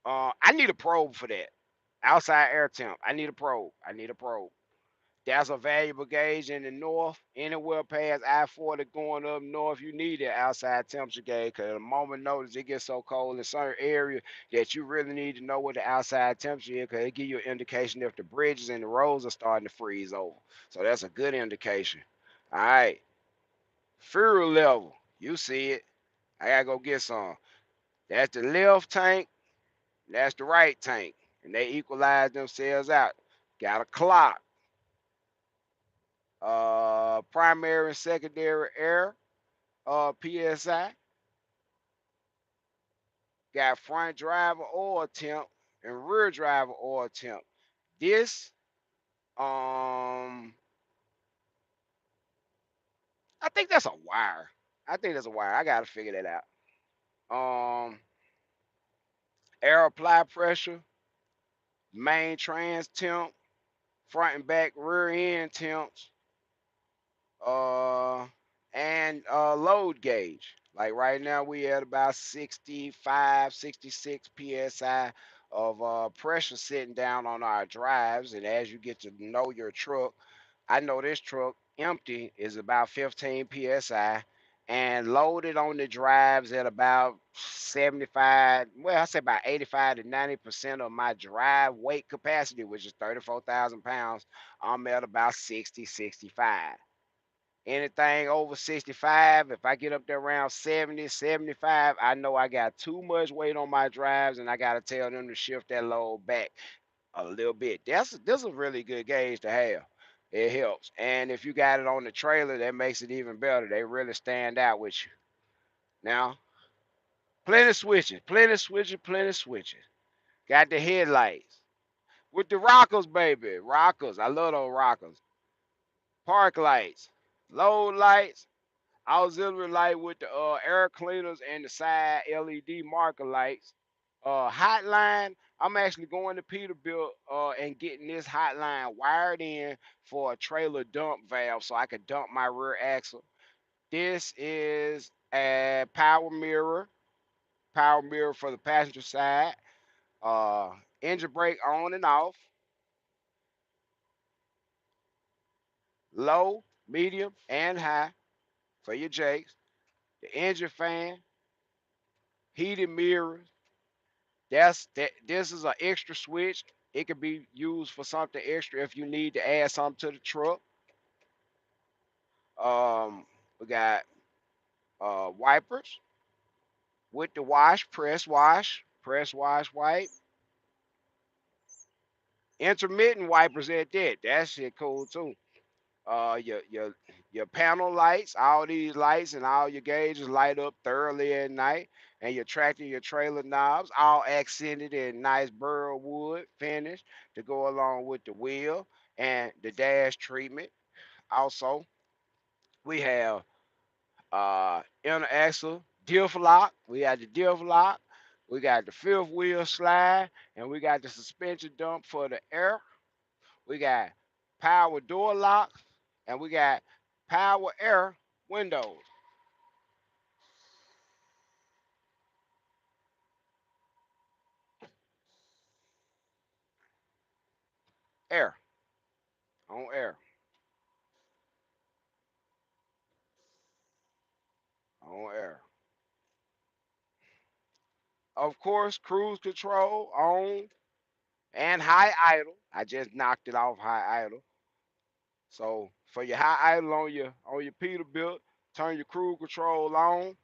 I need a probe for that. Outside air temp. I need a probe. I need a probe. That's a valuable gauge in the north. Anywhere past I-40 going up north, you need an outside temperature gauge, because at a moment notice it gets so cold in certain areas that you really need to know what the outside temperature is, because it give you an indication if the bridges and the roads are starting to freeze over. So that's a good indication. All right. Fuel level. You see it. I gotta go get some. That's the left tank. That's the right tank. And they equalize themselves out. Got a clock. Primary and secondary air, PSI. Got front driver oil temp and rear driver oil temp. This, I think that's a wire. I think that's a wire. I gotta figure that out. Air apply pressure, main trans temp, front and back rear end temps. Uh, and load gauge. Like right now, we at about 65, 66 psi of pressure sitting down on our drives. And as you get to know your truck, I know this truck empty is about 15 psi, and loaded on the drives at about 75. Well, I say about 85 to 90% of my drive weight capacity, which is 34,000 pounds. I'm at about 60, 65. Anything over 65, if I get up there around 70, 75, I know I got too much weight on my drives and I got to tell them to shift that load back a little bit. This is a really good gauge to have. It helps. And if you got it on the trailer, that makes it even better. They really stand out with you. Now, plenty switches, plenty switches, plenty switches. Got the headlights with the rockers, baby. Rockers. I love those rockers. Park lights, load lights, auxiliary light with the air cleaners and the side LED marker lights. Hotline. I'm actually going to Peterbilt and getting this hotline wired in for a trailer dump valve so I could dump my rear axle. This is a power mirror for the passenger side. Uh, Engine brake on and off, low, medium, and high for your jakes. The engine fan, heated mirrors. This is an extra switch. It could be used for something extra if you need to add something to the truck. We got wipers with the press wash wipe, intermittent wipers at that. That shit cool too. Your panel lights, all these lights and all your gauges light up thoroughly at night, and your tractor, your trailer knobs, all accented in nice burl wood finish to go along with the wheel and the dash treatment. Also, we have inner axle diff lock. We got the diff lock. We got the fifth wheel slide, and we got the suspension dump for the air. We got power door locks, and we got power air windows. Air on air on air. Of course, cruise control on and high idle. I just knocked it off high idle. So for your high idle on your Peterbilt, turn your cruise control on,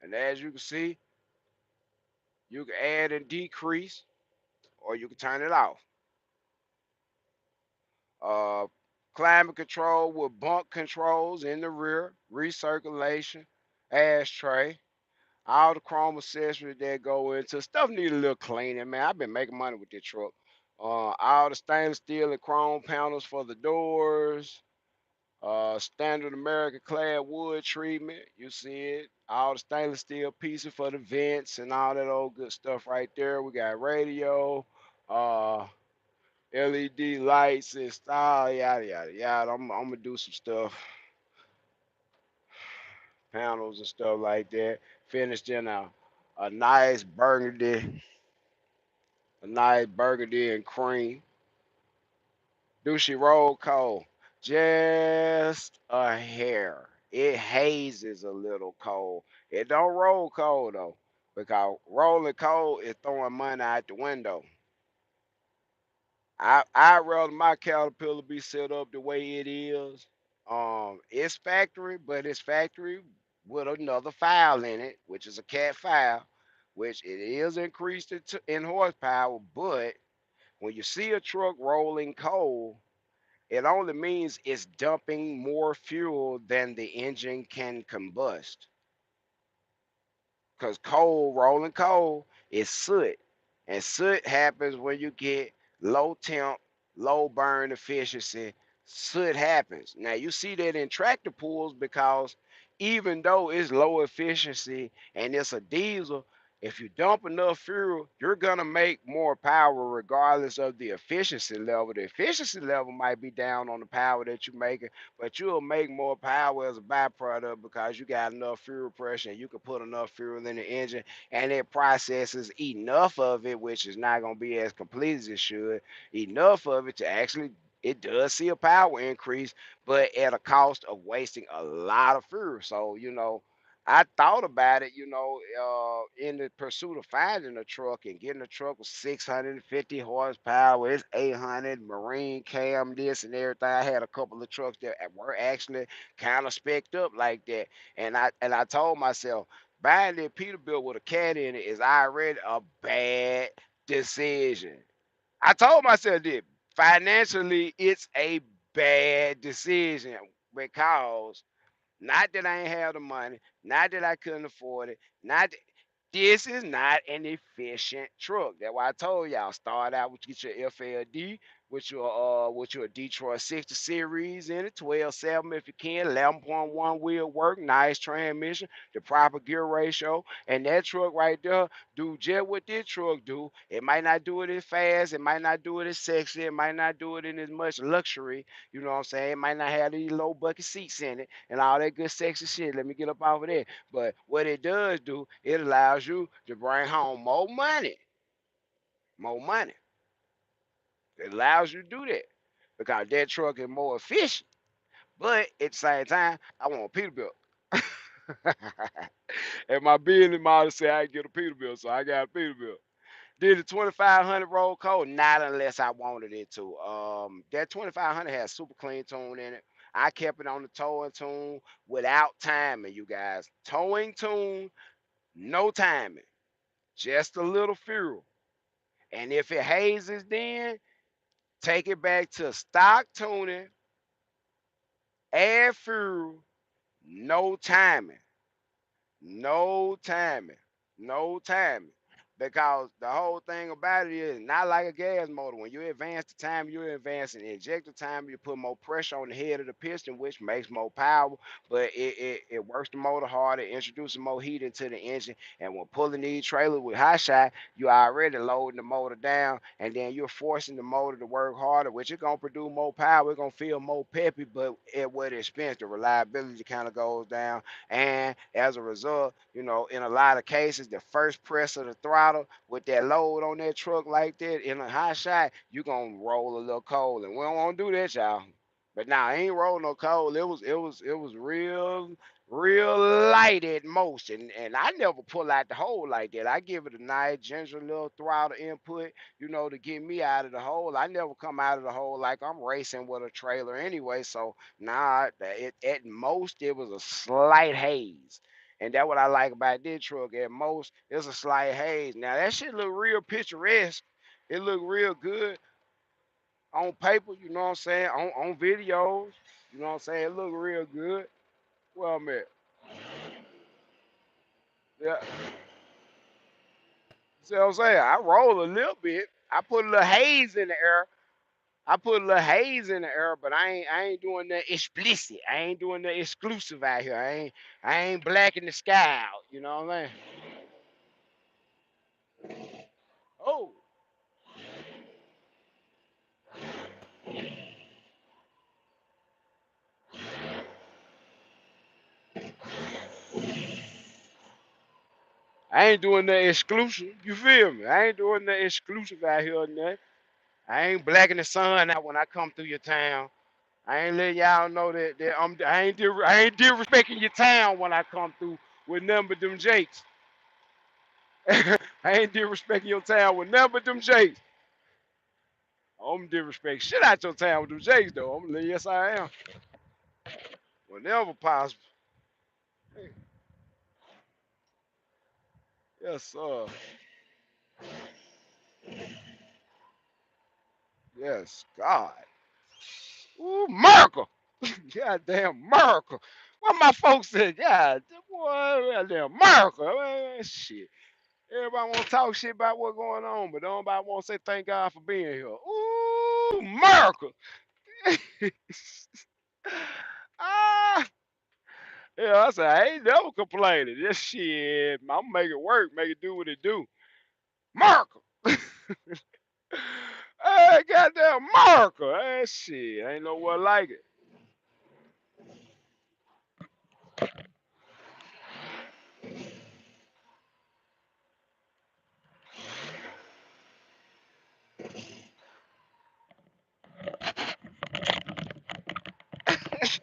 and as you can see, you can add and decrease, or you can turn it off. Uh, Climate control with bunk controls in the rear, recirculation, ashtray, all the chrome accessories that go into stuff need a little cleaning, man. I've been making money with this truck. All the stainless steel and chrome panels for the doors, standard American clad wood treatment. You see it. All the stainless steel pieces for the vents and all that old good stuff right there. We got radio, uh, LED lights and style, yada yada yada. I'm gonna do some stuff, panels and stuff like that. Finished in a nice burgundy, a nice burgundy and cream. Do she roll cold? Just a hair. It hazes a little cold. It don't roll cold though, because rolling cold is throwing money out the window. I'd rather my caterpillar be set up the way it is. It's factory, but it's factory with another file in it, which is a cat file, which it is increased in horsepower. But when you see a truck rolling coal, it only means it's dumping more fuel than the engine can combust. Because rolling coal is soot. And soot happens when you get low temp, low burn efficiency. Soot happens. Now you see that in tractor pulls because even though it's low efficiency and it's a diesel, If you dump enough fuel, you're gonna make more power regardless of the efficiency level. The efficiency level might be down on the power that you're making, but you'll make more power as a byproduct because you got enough fuel pressure and you can put enough fuel in the engine and it processes enough of it, which is not gonna be as complete as it should, enough of it to actually it does see a power increase, but at a cost of wasting a lot of fuel. So, I thought about it, in the pursuit of finding a truck and getting a truck with 650 horsepower. It's 800 Marine cam, this and everything. I had a couple of trucks that were actually kind of specced up like that, and I told myself buying the Peterbilt with a cat in it is already a bad decision. I told myself that financially it's a bad decision because not that I ain't have the money, not that I couldn't afford it, not that, this is not an efficient truck. That's why I told y'all start out with get your FLD with your Detroit 60 series in it, 12.7 if you can, 11.1 wheel work, nice transmission, the proper gear ratio, and that truck right there do just what this truck do. It might not do it as fast, it might not do it as sexy, it might not do it in as much luxury. You know what I'm saying? It might not have these low bucket seats in it and all that good sexy shit. Let me get up off of that. But what it does do, it allows you to bring home more money. More money. It allows you to do that because that truck is more efficient. But at the same time, I want a Peterbilt. And my business model said I get a Peterbilt, so I got a Peterbilt. Did the 2500 roll code? Not unless I wanted it to. That 2500 has super clean tune in it. I kept it on the towing tune without timing, you guys. Towing tune, no timing, just a little fuel. And if it hazes, then take it back to stock tuning, add fuel, no timing. No timing. No timing. Because the whole thing about it is not like a gas motor. When you advance the time, you're advancing injector time, you put more pressure on the head of the piston, which makes more power, but it works the motor harder, introduces more heat into the engine. And when pulling these trailers with high shot, you're already loading the motor down, and then you're forcing the motor to work harder, which is gonna produce more power, it's gonna feel more peppy, but at what expense? The reliability kind of goes down, and as a result, in a lot of cases, the first press of the throttle with that load on that truck like that in a high shot, you're gonna roll a little cold. And we don't want to do that, y'all. But now I ain't rolling no cold. It was real light at most. And I never pull out the hole like that. I give it a nice ginger little throttle input, to get me out of the hole. I never come out of the hole like I'm racing with a trailer anyway. So nah, at most it was a slight haze. And that's what I like about this truck. At most, it's a slight haze. Now that shit look real picturesque. It look real good on paper, you know what I'm saying? On videos, you know what I'm saying? It look real good. Well, man, yeah. See what I'm saying? I roll a little bit. I put a little haze in the air. I put a little haze in the air, but I ain't doing the explicit. I ain't doing the exclusive out here. I ain't blacking the sky out. You know what I'm saying? Oh, I ain't doing the exclusive. You feel me? I ain't doing the exclusive out here or nothing. I ain't blacking the sun out when I come through your town. I ain't letting y'all know that I ain't disrespecting your town when I come through with nothing but them jakes. I ain't disrespecting your town with nothing but them jakes. I'm disrespecting shit out your town with them jakes though. Yes I am. Whenever possible. Yes sir. Yes God. Ooh, America. Goddamn America. What my folks said, God, boy, goddamn America. Man, shit. Everybody want to talk shit about what's going on, but nobody want to say thank God for being here. Ooh, America. ah, Yeah, I said, I ain't never complaining. This shit, I'm make it work, make it do what it do. Miracle. Hey, goddamn miracle. Hey, shit, ain't no one like it.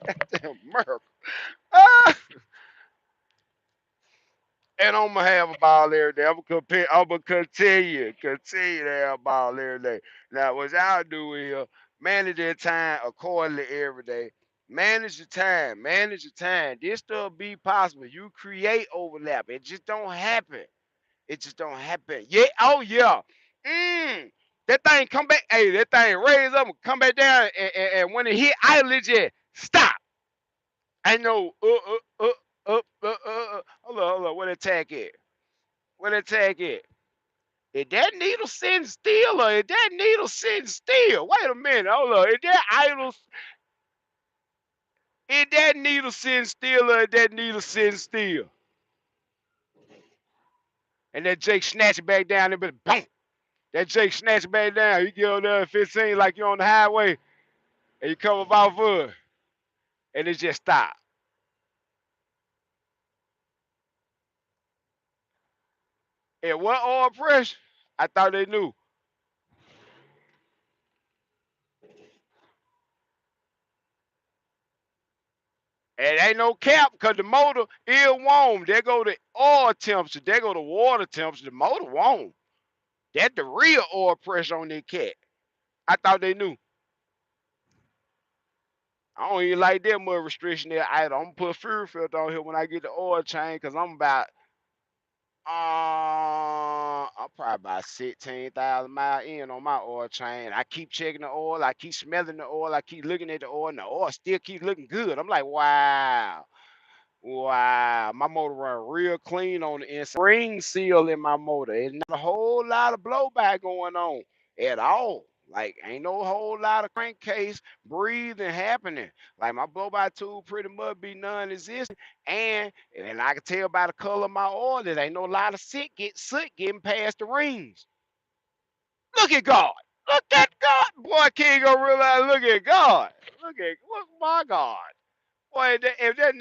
Goddamn miracle. Ah! And I'm gonna have a ball every day. I'm gonna continue to have a ball every day. Now, what y'all do is manage your time accordingly every day. Manage your time. This stuff be possible. You create overlap. It just don't happen. It just don't happen. Yeah. Oh yeah. Mm. That thing come back. Hey, that thing raise up and come back down. And when it hit idle, it just stop. I know. Hold on, hold on. Where the tag at? Where the tag at? Is that needle sitting still or is that needle sitting still? Wait a minute. Hold on. Is that needle sitting still or is that needle sitting still? And that Jake snatch it back down and boom. That Jake snatch it back down. You get on there at 15 like you're on the highway and you come about foot and it just stop. And what oil pressure? I thought they knew. And ain't no cap because the motor is warm. There go the oil temperature. There go the water temperature. The motor warm. That's the real oil pressure on that cat. I thought they knew. I don't even like that much restriction there either. I'm gonna put fuel filter on here when I get the oil change because I'm probably about 16,000 miles in on my oil change. I keep checking the oil, I keep smelling the oil, I keep looking at the oil, and the oil still keep looking good. I'm like, wow. Wow, my motor run real clean on the inside. Ring seal in my motor. It's not a whole lot of blowback going on at all. Like ain't no whole lot of crankcase breathing happening. Like my blowback tube pretty much be non-existent. And I can tell by the color of my oil that ain't no lot of soot getting past the rings. Look at God. Look at God. Boy, can't go realize. Look at God. Look my God. Boy, if that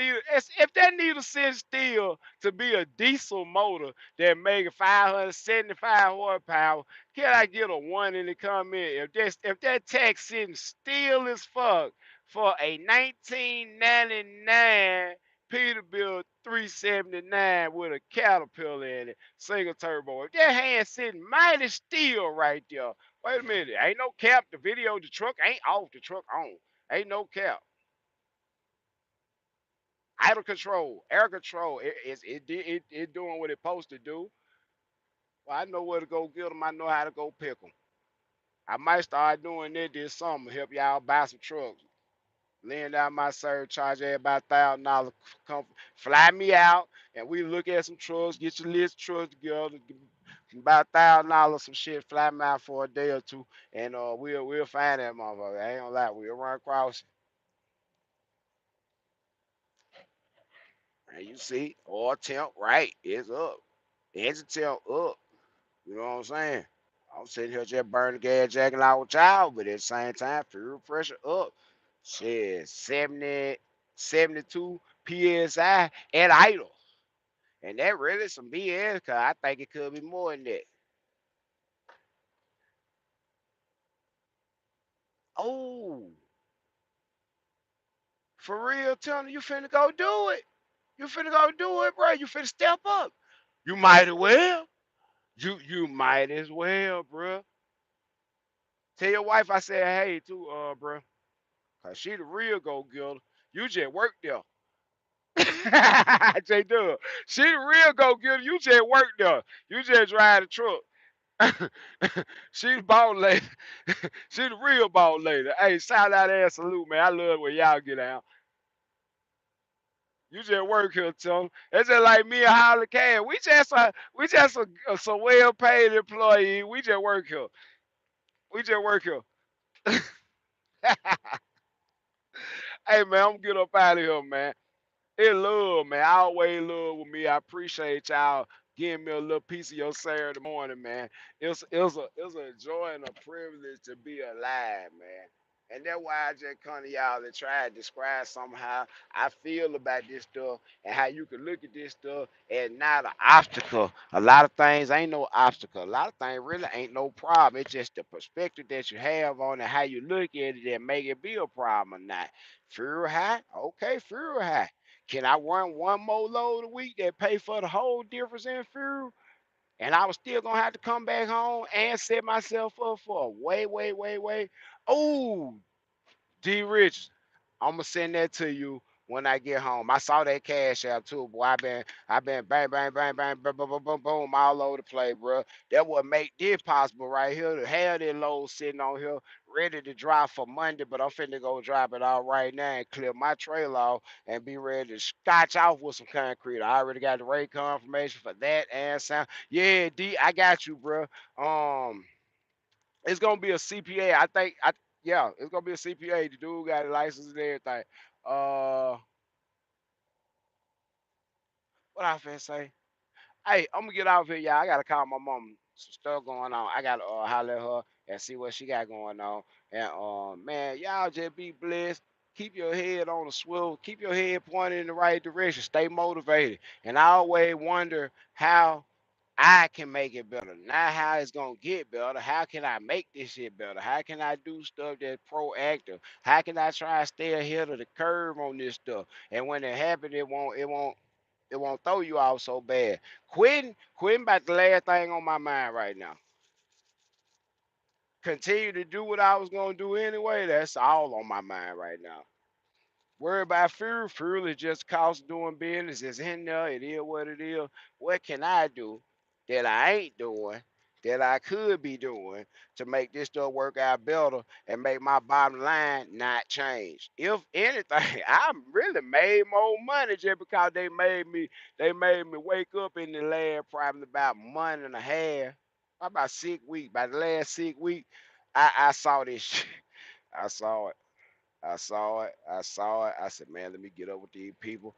needle sits still to be a diesel motor that make 575 horsepower, can I get a one in the comment? If that tech sitting still as fuck for a 1999 Peterbilt 379 with a Caterpillar in it, single turbo, if that hand sitting mighty still right there, wait a minute, ain't no cap. The video, the truck ain't off, the truck on, ain't no cap. Idle control, air control. It doing what it's supposed to do. Well, I know where to go get them. I know how to go pick them. I might start doing that this summer. Help y'all buy some trucks. Laying down my service, charge everybody $1,000. Come fly me out, and we look at some trucks. Get your list of trucks together. About $1,000, some shit. Fly me out for a day or two, and we'll find that motherfucker. I ain't gonna lie, we'll run across it. And you see, oil temp right is up. Engine temp up. You know what I'm saying? I'm sitting here just burning gas, jacking out with y'all, but at the same time, fuel pressure up. Shit, 70, 72 PSI at idle. And that really some BS, because I think it could be more than that. Oh, for real, Tony, you finna go do it. You finna go do it, bro. You finna step up. You might as well. You might as well, bro. Tell your wife I said hey too, bro. Cause she the real go getter. You just work there. J Dub. She the real go getter. You just work there. You just drive the truck. She the ball lady. She the real ball lady. Hey, shout out and salute, man. I love when y'all get out. You just work here, Tim. It's just like me and Holly Can. We just some well paid employee. We just work here. We just work here. Hey man, I'm gonna get up out of here, man. It love, man. I always love with me. I appreciate y'all giving me a little piece of your Saturday morning, man. It's a joy and a privilege to be alive, man. And that's why I just come to y'all to try to describe somehow I feel about this stuff and how you can look at this stuff and not an obstacle. A lot of things ain't no obstacle. A lot of things really ain't no problem. It's just the perspective that you have on it, how you look at it that make it be a problem or not. Fear high? Okay, fear high. Can I run one more load a week that pay for the whole difference in fuel? And I was still gonna have to come back home and set myself up for a way. Oh, D Rich, I'm gonna send that to you when I get home. I saw that cash app too, boy. I've been bang, boom, all over the place, bro. That what make this possible right here. To have that load sitting on here, ready to drop for Monday, but I'm finna go drop it out right now and clear my trailer off and be ready to scotch off with some concrete. I already got the rate confirmation for that and sound. Yeah, D, I got you, bro. Um. It's gonna be a CPA. I think. Yeah, it's gonna be a CPA. The dude got a license and everything. Uh, what I finna say? Hey, I'm gonna get out of here, y'all. I gotta call my mom. Some stuff going on. I gotta holler at her and see what she got going on. And man, y'all just be blessed. Keep your head on the swivel. Keep your head pointed in the right direction. Stay motivated. And I always wonder how I can make it better. Not how it's gonna get better. How can I make this shit better? How can I do stuff that's proactive? How can I try to stay ahead of the curve on this stuff? And when it happens, it won't throw you off so bad. Quitting about the last thing on my mind right now. Continue to do what I was gonna do anyway. That's all on my mind right now. Worry about fear. Fear is just cost of doing business. It's in there. It is what it is. What can I do that I ain't doing that I could be doing to make this stuff work out better and make my bottom line not change? If anything, I really made more money just because they made me wake up in the last probably about month and a half, about 6 weeks. By the last 6 weeks, I saw this shit. I saw it. I saw it. I saw it. I said, man, let me get up with these people.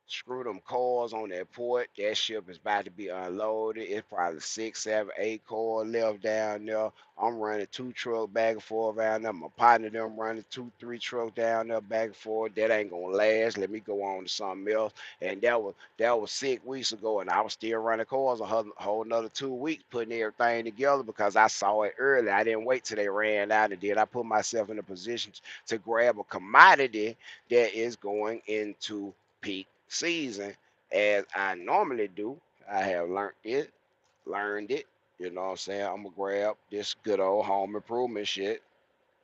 Screw them cars on that port. That ship is about to be unloaded. It's probably 6, 7, 8 cars left down there. I'm running 2 trucks back and forth around there. My partner them running 2, 3 trucks down there back and forth. That ain't gonna last. Let me go on to something else. And that was 6 weeks ago, and I was still running cars a whole another 2 weeks putting everything together because I saw it early. I didn't wait till they ran out, and then I put myself in a position to grab a commodity that is going into peak season as I normally do. I have learned it. You know what I'm saying? I'm gonna grab this good old home improvement shit,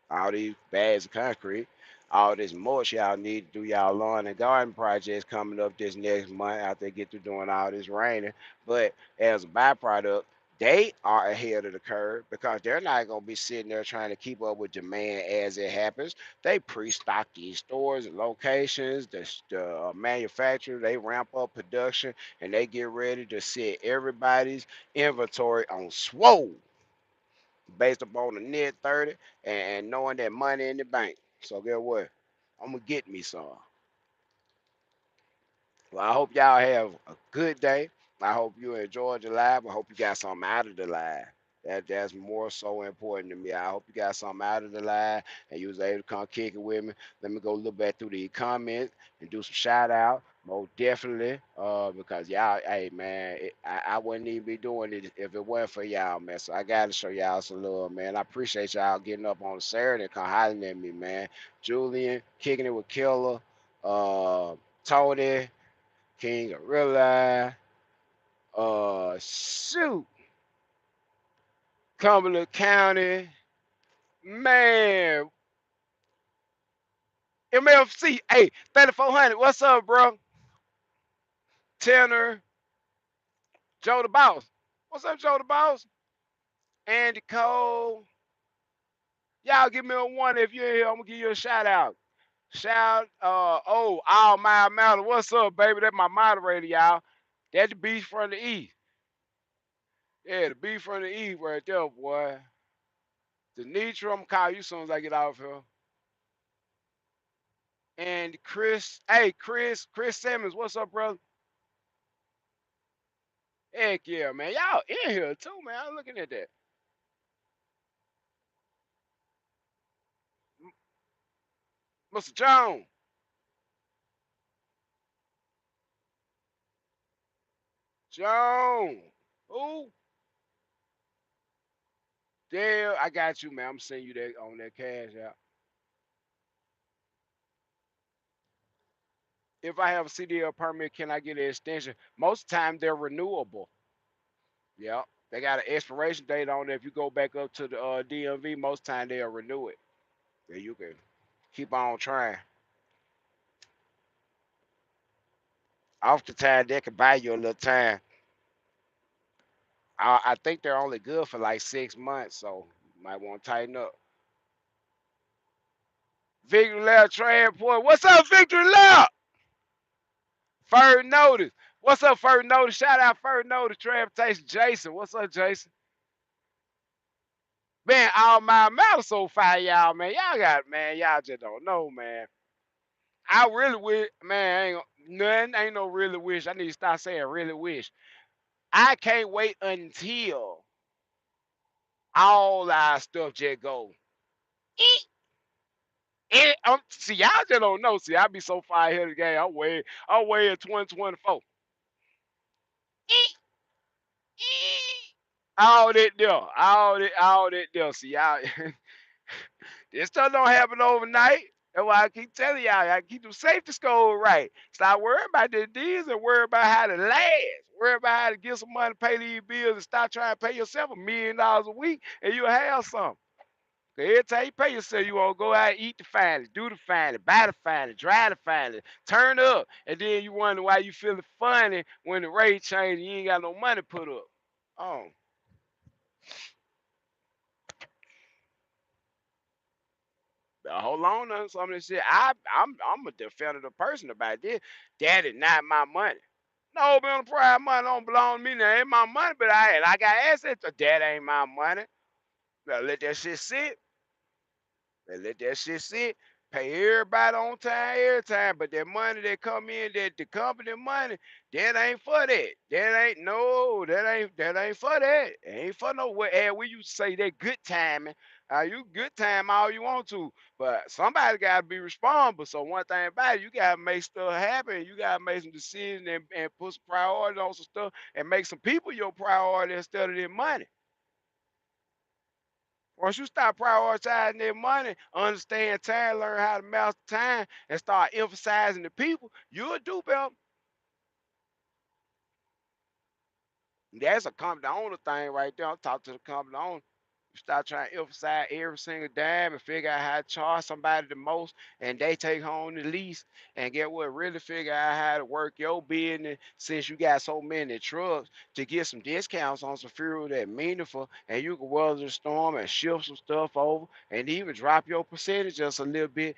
all these bags of concrete, all this mulch y'all need to do y'all lawn and garden projects coming up this next month after they get through doing all this raining. But as a byproduct, they are ahead of the curve because they're not going to be sitting there trying to keep up with demand as it happens. They pre-stock these stores and locations, the manufacturer, they ramp up production and they get ready to set everybody's inventory on swole based upon the net 30 and knowing that money in the bank. So guess what? I'm gonna get me some. Well, I hope y'all have a good day. I hope you enjoyed the live. I hope you got something out of the live. That's more so important to me. I hope you got something out of the live and you was able to come kick it with me. Let me go look back through the comments and do some shout out. Most definitely. Because y'all, hey man, I wouldn't even be doing it if it wasn't for y'all, man. So I gotta show y'all some love, man. I appreciate y'all getting up on Saturday and come hollering at me, man. Julian, kicking it with Killer, Tony. King Gorilla, shoot, Cumberland County, man, MFC, hey, 3400, what's up, bro? Tanner, Joe the Boss, what's up, Joe the Boss? Andy Cole, y'all give me a one if you're here. I'm gonna give you a shout out. All my matter, what's up, baby? That's my moderator, y'all. That's the beast from the east. Yeah, the beast from the east right there, boy. Denitra, I'm gonna call you as soon as I get off here. And Chris, hey Chris Simmons, what's up, brother? Heck yeah, man. Y'all in here too, man. I'm looking at that. Mr. Jones. Jones. Who? There, I got you, man. I'm sending you that on that cash out. If I have a CDL permit, can I get an extension? Most time they're renewable. Yeah. They got an expiration date on it. If you go back up to the DMV, most time they'll renew it. Yeah, you can keep on trying. Oftentimes they can buy you a little time. I think they're only good for like 6 months, so you might want to tighten up. Victory Lab Transport. What's up, Victory Lab? First Notice. What's up, First Notice? Shout out First Notice Transportation. Jason. What's up, Jason? Man, all my matter so fire, y'all, man. Y'all got, man, y'all just don't know, man. I really wish, man, nothing, ain't no really wish. I need to start saying really wish. I can't wait until all our stuff just go. Eek, see, y'all just don't know. See, I be so far ahead of the game. I'm way in 2024. Eek, eek. All that there. See, y'all, this stuff don't happen overnight. That's why I keep telling y'all, I keep the safety score right. Stop worrying about the deals and worry about how to last. Worry about how to get some money, pay these bills, and stop trying to pay yourself $1 million a week, and you'll have something. 'Cause every time you pay yourself, you want to go out, eat the finely, do the finely, buy the finely, drive the finely, turn up, and then you wonder why you feeling funny when the rate change and you ain't got no money put up. Oh, hold on to some of this shit. I'm a definitive person about this. That is not my money. No, man, private money don't belong to me. Now, ain't my money, but I got assets. So that ain't my money. Better let that shit sit. And let that shit sit. Pay everybody on time, every time. But that money that come in, that the company money, that ain't for that. That ain't for that. It ain't for no what we used to say that good timing. You good time all you want to. But somebody gotta be responsible. So one thing about it, you gotta make stuff happen. You gotta make some decisions and put some priorities on some stuff and make some people your priority instead of their money. Once you start prioritizing their money, understand time, learn how to master time, and start emphasizing the people, you'll do better. That's a company owner thing right there. I'm talking to the company owner. You start trying to emphasize every single dime and figure out how to charge somebody the most, and they take home the least. And get what? Really figure out how to work your business since you got so many trucks to get some discounts on some fuel that meaningful, and you can weather the storm and shift some stuff over, and even drop your percentage just a little bit.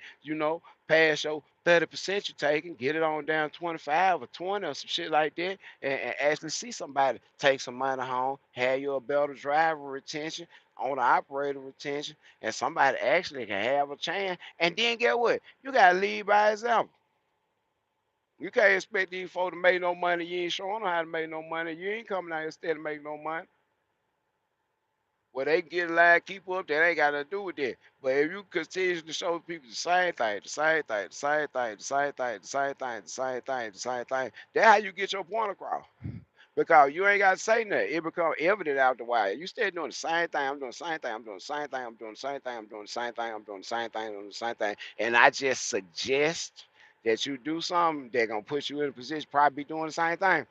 Past your 30% you taking, get it on down 25 or 20 or some shit like that, and actually see somebody take some money home, have you a better driver retention, owner operator retention, and somebody actually can have a chance. And then get what? You gotta lead by example. You can't expect these folks to make no money. You ain't showing them how to make no money. You ain't coming out here instead to make no money. Well, they can get a line, keep up, that ain't got nothing to do with that. But if you continue to show people the same thing, the same thing, the same thing, the same thing, the same thing, the same thing, the same thing, that's how you get your point across. Because you ain't got to say nothing. It become evident out the way. You stay doing the same thing. I'm doing the same thing. I'm doing the same thing. I'm doing the same thing. I'm doing the same thing. I'm doing the same thing. I'm doing the same thing. And I just suggest that you do something that's gonna put you in a position probably be doing the same thing.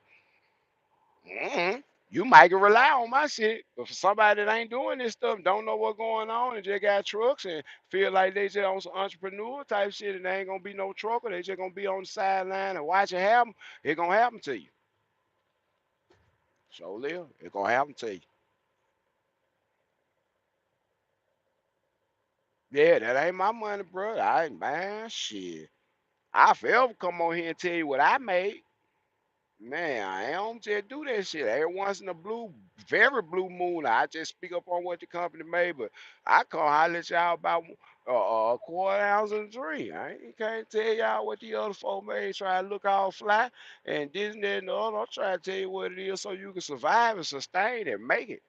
Mhm. You might can rely on my shit, but for somebody that ain't doing this stuff, don't know what's going on, and just got trucks and feel like they just on some entrepreneur type shit, and they ain't gonna be no trucker, they just gonna be on the sideline and watch it happen. It gonna happen to you. So live, it gonna happen to you. Yeah, that ain't my money, bro. I ain't man shit. I forever come on here and tell you what I made. Man, I don't just do that shit. Every once in a very blue moon, I just speak up on what the company made, but I call holler at y'all about a quarter ounce of dream. I ain't can't tell y'all what the other folk made, try to look all fly and this and that and the other. I'm trying to tell you what it is so you can survive and sustain and make it.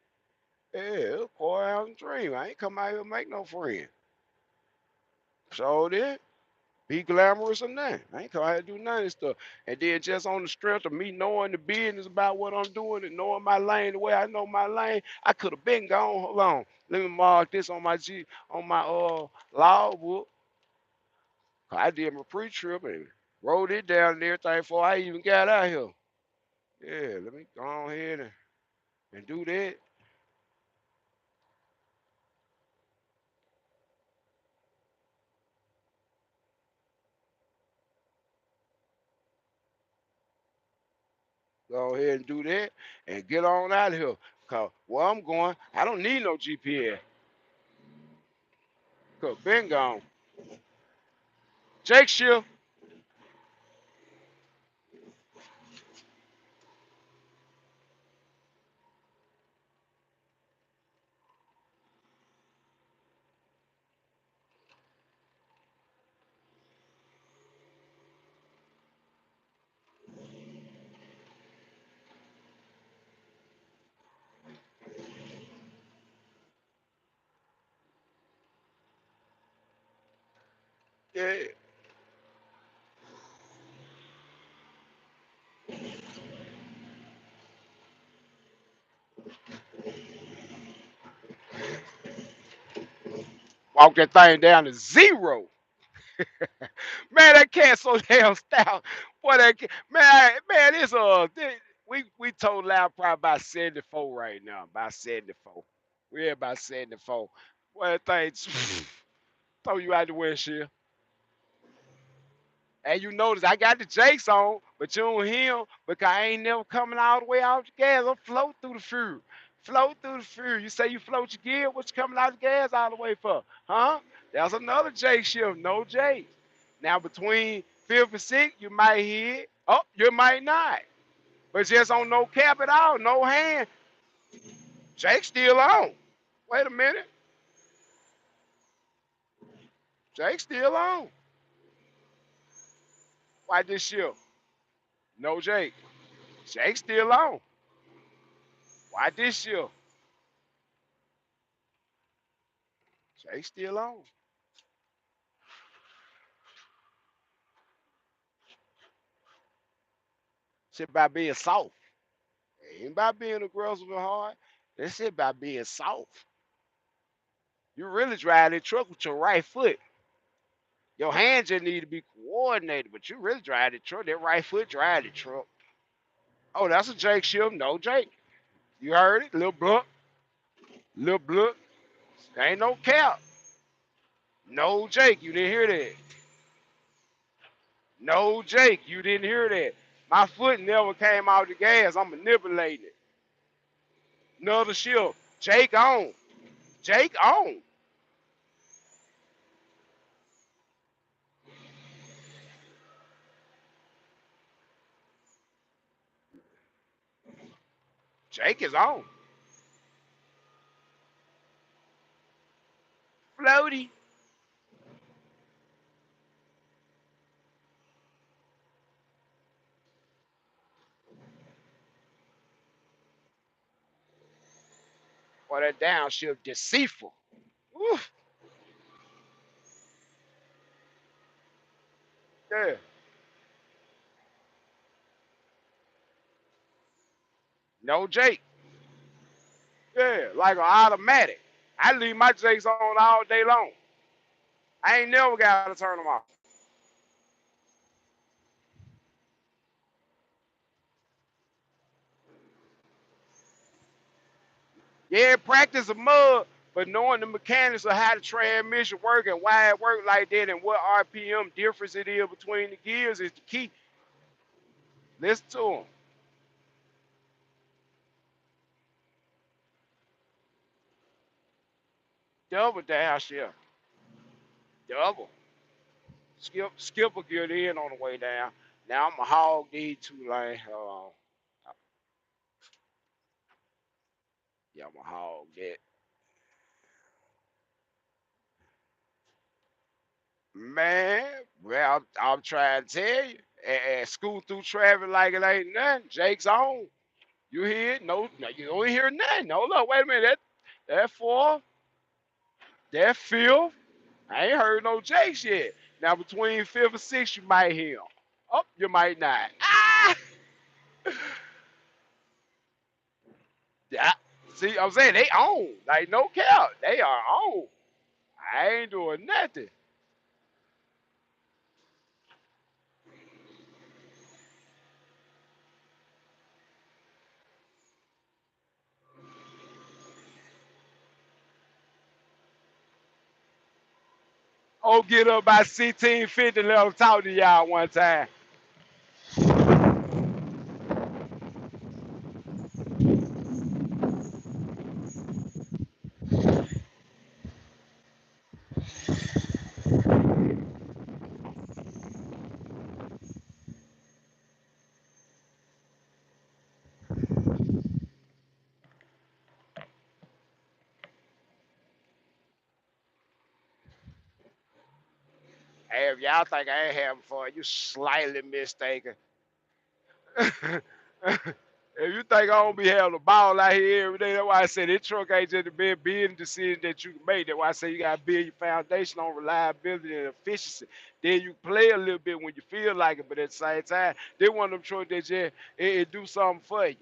Yeah, a quarter ounce of dream. I ain't come out here to make no friend. So then. Be glamorous or nothing. I ain't gonna have to do none of this stuff. And then just on the strength of me knowing the business about what I'm doing and knowing my lane the way I know my lane, I could have been gone. Hold on. Let me mark this on my log book. I did my pre-trip and wrote it down and everything before I even got out here. Yeah, let me go on ahead and do that. Go ahead and do that and get on out of here. Cause where I'm going, I don't need no GPS. Cause been gone. Jake Shift. Yeah. Walk that thing down to zero. Man, that cat so damn stout. Boy, man, we told loud probably about 74 right now. About 74. We at about 74. Boy, that thing throw you out the windshield. And you notice I got the Jakes on, but you don't hear 'em because I ain't never coming all the way out the gas. I'm float through the fuel. Float through the fuel. You say you float your gear, what you coming out the gas all the way for? Huh? That's another Jake shift, no Jake. Now between fifth and sixth, you might hit. Oh, you might not. But just on no cap at all, no hand, Jake's still on. Wait a minute. Jake's still on. Why this shift? No Jake. Jake's still on. Why this shift? Jake's still on. Shit about being soft. It ain't about being aggressive and hard. That shit about being soft. You really drive that truck with your right foot. Your hands just need to be coordinated, but you really drive the truck. That right foot drive the truck. Oh, that's a Jake shift. No Jake. You heard it? Little blunt. Little blunt. Ain't no cap. No Jake. You didn't hear that. No Jake. You didn't hear that. My foot never came out the gas. I'm manipulating it. Another shift. Jake on. Jake on. Jake is on. Floaty. Or that downshift deceitful. Oof, yeah. No Jake. Yeah, like an automatic. I leave my Jakes on all day long. I ain't never got to turn them off. Yeah, practice a mud, but knowing the mechanics of how the transmission work and why it work like that and what RPM difference it is between the gears is the key. Listen to them. Double downshift. Double. Skip will get in on the way down. Now I'm a hog these two lanes. Yeah, I'm a hog that. Man, well, I'm trying to tell you. And school through traffic like it ain't nothing. Jake's on. You hear it? No, you don't hear nothing. Hold up, wait a minute. That fourth, that fifth, I ain't heard no Jakes yet. Now between fifth and sixth, you might hear 'em. Oh, you might not. Ah! Yeah. See, I'm saying they own. Like no cap. They are on. I ain't doing nothing. Oh, get up by 1650, let them talk to y'all one time. Hey, if y'all think I ain't having fun, you slightly mistaken. If you think I don't be having a ball out here every day, that's why I said this truck ain't just a big business decision that you can make. That's why I say you gotta build your foundation on reliability and efficiency. Then you play a little bit when you feel like it, but at the same time, they one of them trucks that just it do something for you.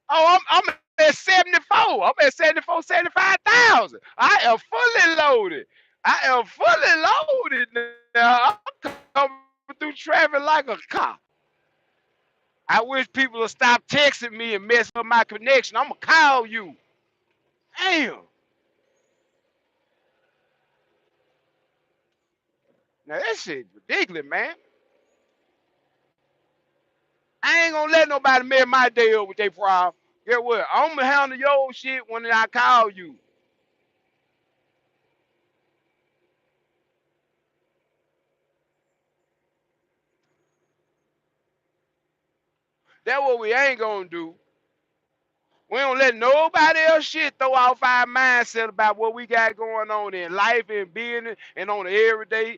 Oh, I'm at 74. I'm at 74, 75,000. I am fully loaded. I am fully loaded now. I'm coming through traffic like a cop. I wish people would stop texting me and mess up my connection. I'm gonna call you. Damn. Now that shit ridiculous, man. I ain't gonna let nobody mess my day up with their problem. Get what? I'm gonna handle your shit when I call you. That's what we ain't gonna do. We don't let nobody else shit throw off our mindset about what we got going on in life and business and on the everyday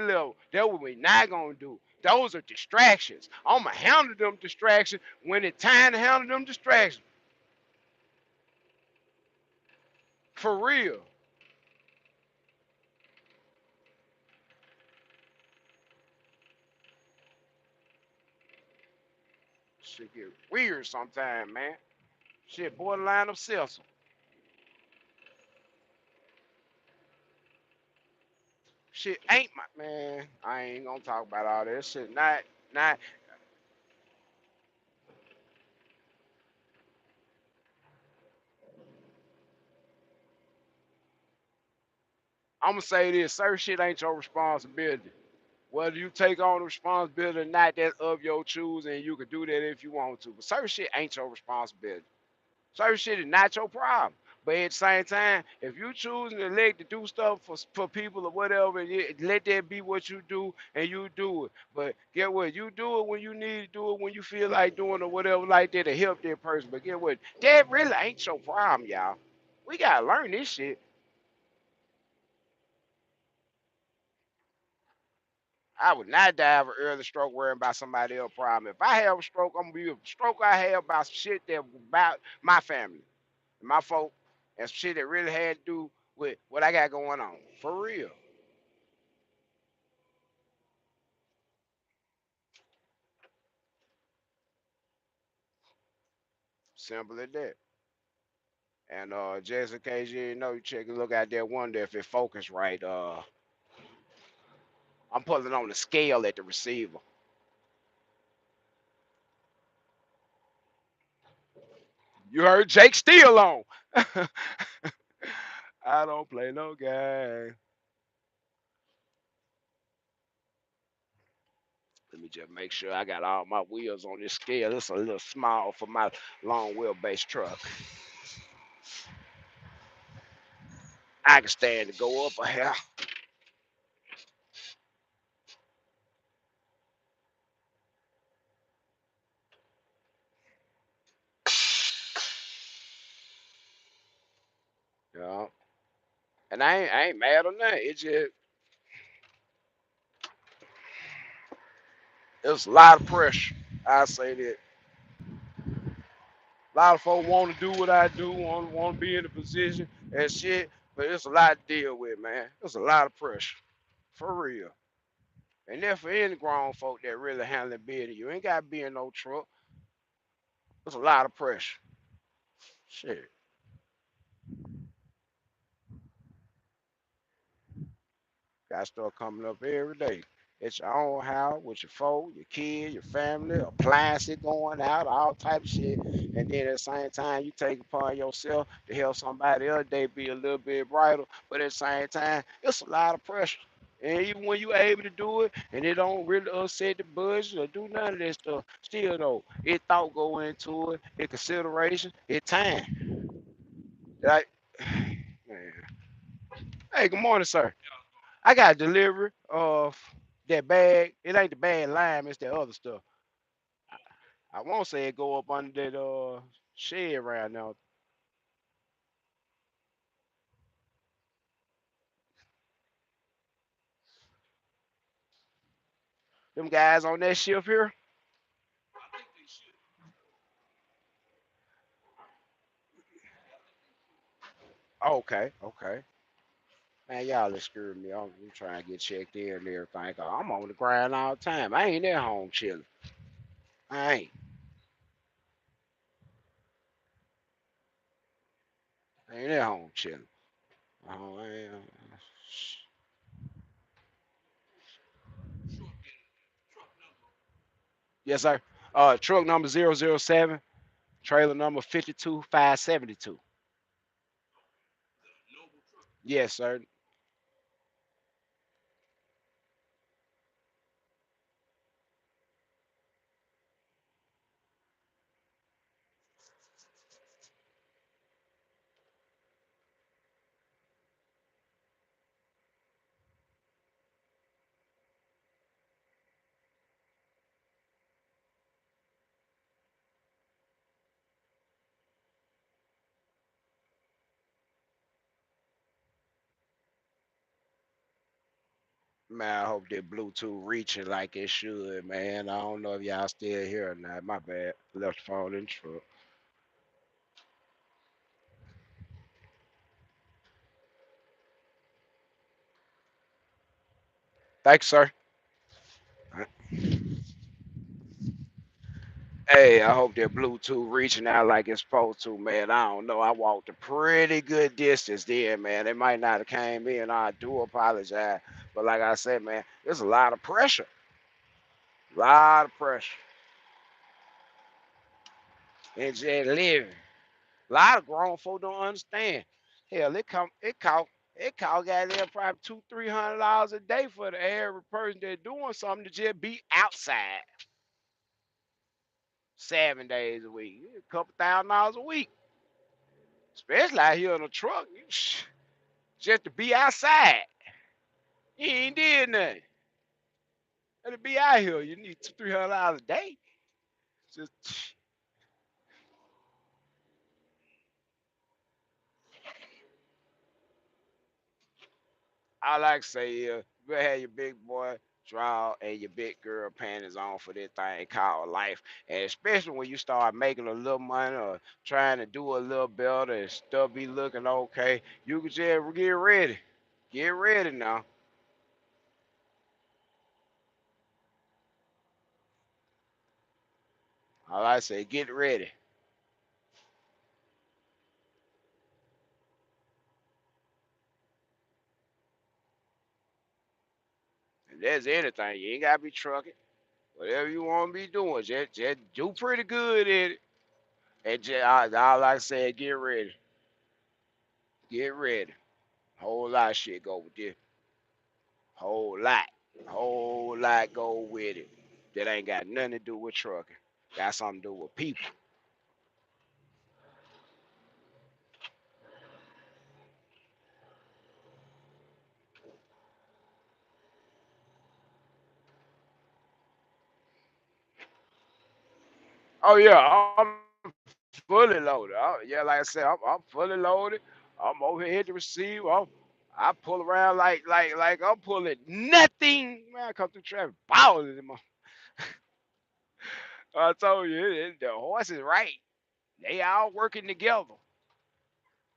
level. That's what we not gonna do. Those are distractions. I'ma handle them distractions when it's time to handle them distractions. For real. Shit get weird sometimes, man. Shit borderline obsessive. Shit ain't my man. I ain't gonna talk about all that shit. Not I'm gonna say this, certain shit ain't your responsibility. Whether you take on the responsibility or not, that's of your choosing, and you can do that if you want to. But certain shit ain't your responsibility. Certain shit is not your problem. But at the same time, if you choose and elect to do stuff for people or whatever, let that be what you do, and you do it. But get what? You do it when you need to do it, when you feel like doing or whatever like that to help that person. But get what? That really ain't your problem, y'all. We gotta learn this shit. I would not die of an early stroke worrying about somebody else's problem. If I have a stroke, I'm gonna be a stroke I have about some shit that about my family, my folk, and some shit that really had to do with what I got going on. For real. Simple as that. And just in case you didn't know, you check and look out there, wonder if it focused right. I'm pulling on the scale at the receiver. You heard Jake still on. I don't play no game. Let me just make sure I got all my wheels on this scale. It's a little small for my long wheelbase truck. I can stand to go up a hair. Yeah. And I ain't mad on that. It just it's a lot of pressure. I say that a lot of folks want to do what I do, want to be in the position and shit, but it's a lot to deal with, man. It's a lot of pressure, for real. And then for any grown folk that really handling business, you ain't got to be in no truck. It's a lot of pressure. Shit, got stuff coming up every day. It's your own house with your folk, your kids, your family, appliances going out, all type of shit. And then at the same time, you take upon yourself to help somebody else day be a little bit brighter. But at the same time, it's a lot of pressure. And even when you able to do it and it don't really upset the budget or do none of that stuff, still though, it thought go into it, it consideration, it time. Like, man. Hey, good morning, sir. I got a delivery of that bag. It ain't the bag lime, it's that other stuff. I won't say it go up under that shed right now. Them guys on that shift here. Okay, okay. Man, y'all excuse me. I'm trying to get checked in and everything. 'Cause I'm on the grind all the time. I ain't at home chilling. I ain't. I ain't at home chilling. Oh, I ain't, yes, sir. Truck number 007, trailer number 52572. Yes, sir. Man, I hope that Bluetooth reaching like it should, man. I don't know if y'all still here or not. My bad. Left the phone in the truck. Thanks, sir. Hey, I hope that Bluetooth reaching out like it's supposed to, man. I don't know. I walked a pretty good distance there, man. It might not have came in. I do apologize. But like I said, man, there's a lot of pressure. A lot of pressure. And just living. A lot of grown folk don't understand. Hell, it cost goddamn probably $200-300 a day for the average person that's doing something to just be outside 7 days a week, a couple $1,000 a week, especially out here in a truck, just to be outside. You ain't did nothing. And to be out here, you need $200-300 a day. Just I like to say, you better have your big boy draw and your big girl panties on for this thing called life. And especially when you start making a little money or trying to do a little better and stuff be looking okay, you can just get ready. Get ready now. All I say, get ready. And that's anything. You ain't gotta be trucking. Whatever you want to be doing, just do pretty good at it. And just, all I say, get ready. Get ready. Whole lot of shit go with this. Whole lot. Whole lot go with it. That ain't got nothing to do with trucking. Got something to do with people. Oh yeah, I'm fully loaded. Yeah, like I said, I'm fully loaded. I'm over here hit the receiver. I pull around like I'm pulling nothing. Man, I come through traffic, balling in my. I told you, the horse is right. They all working together.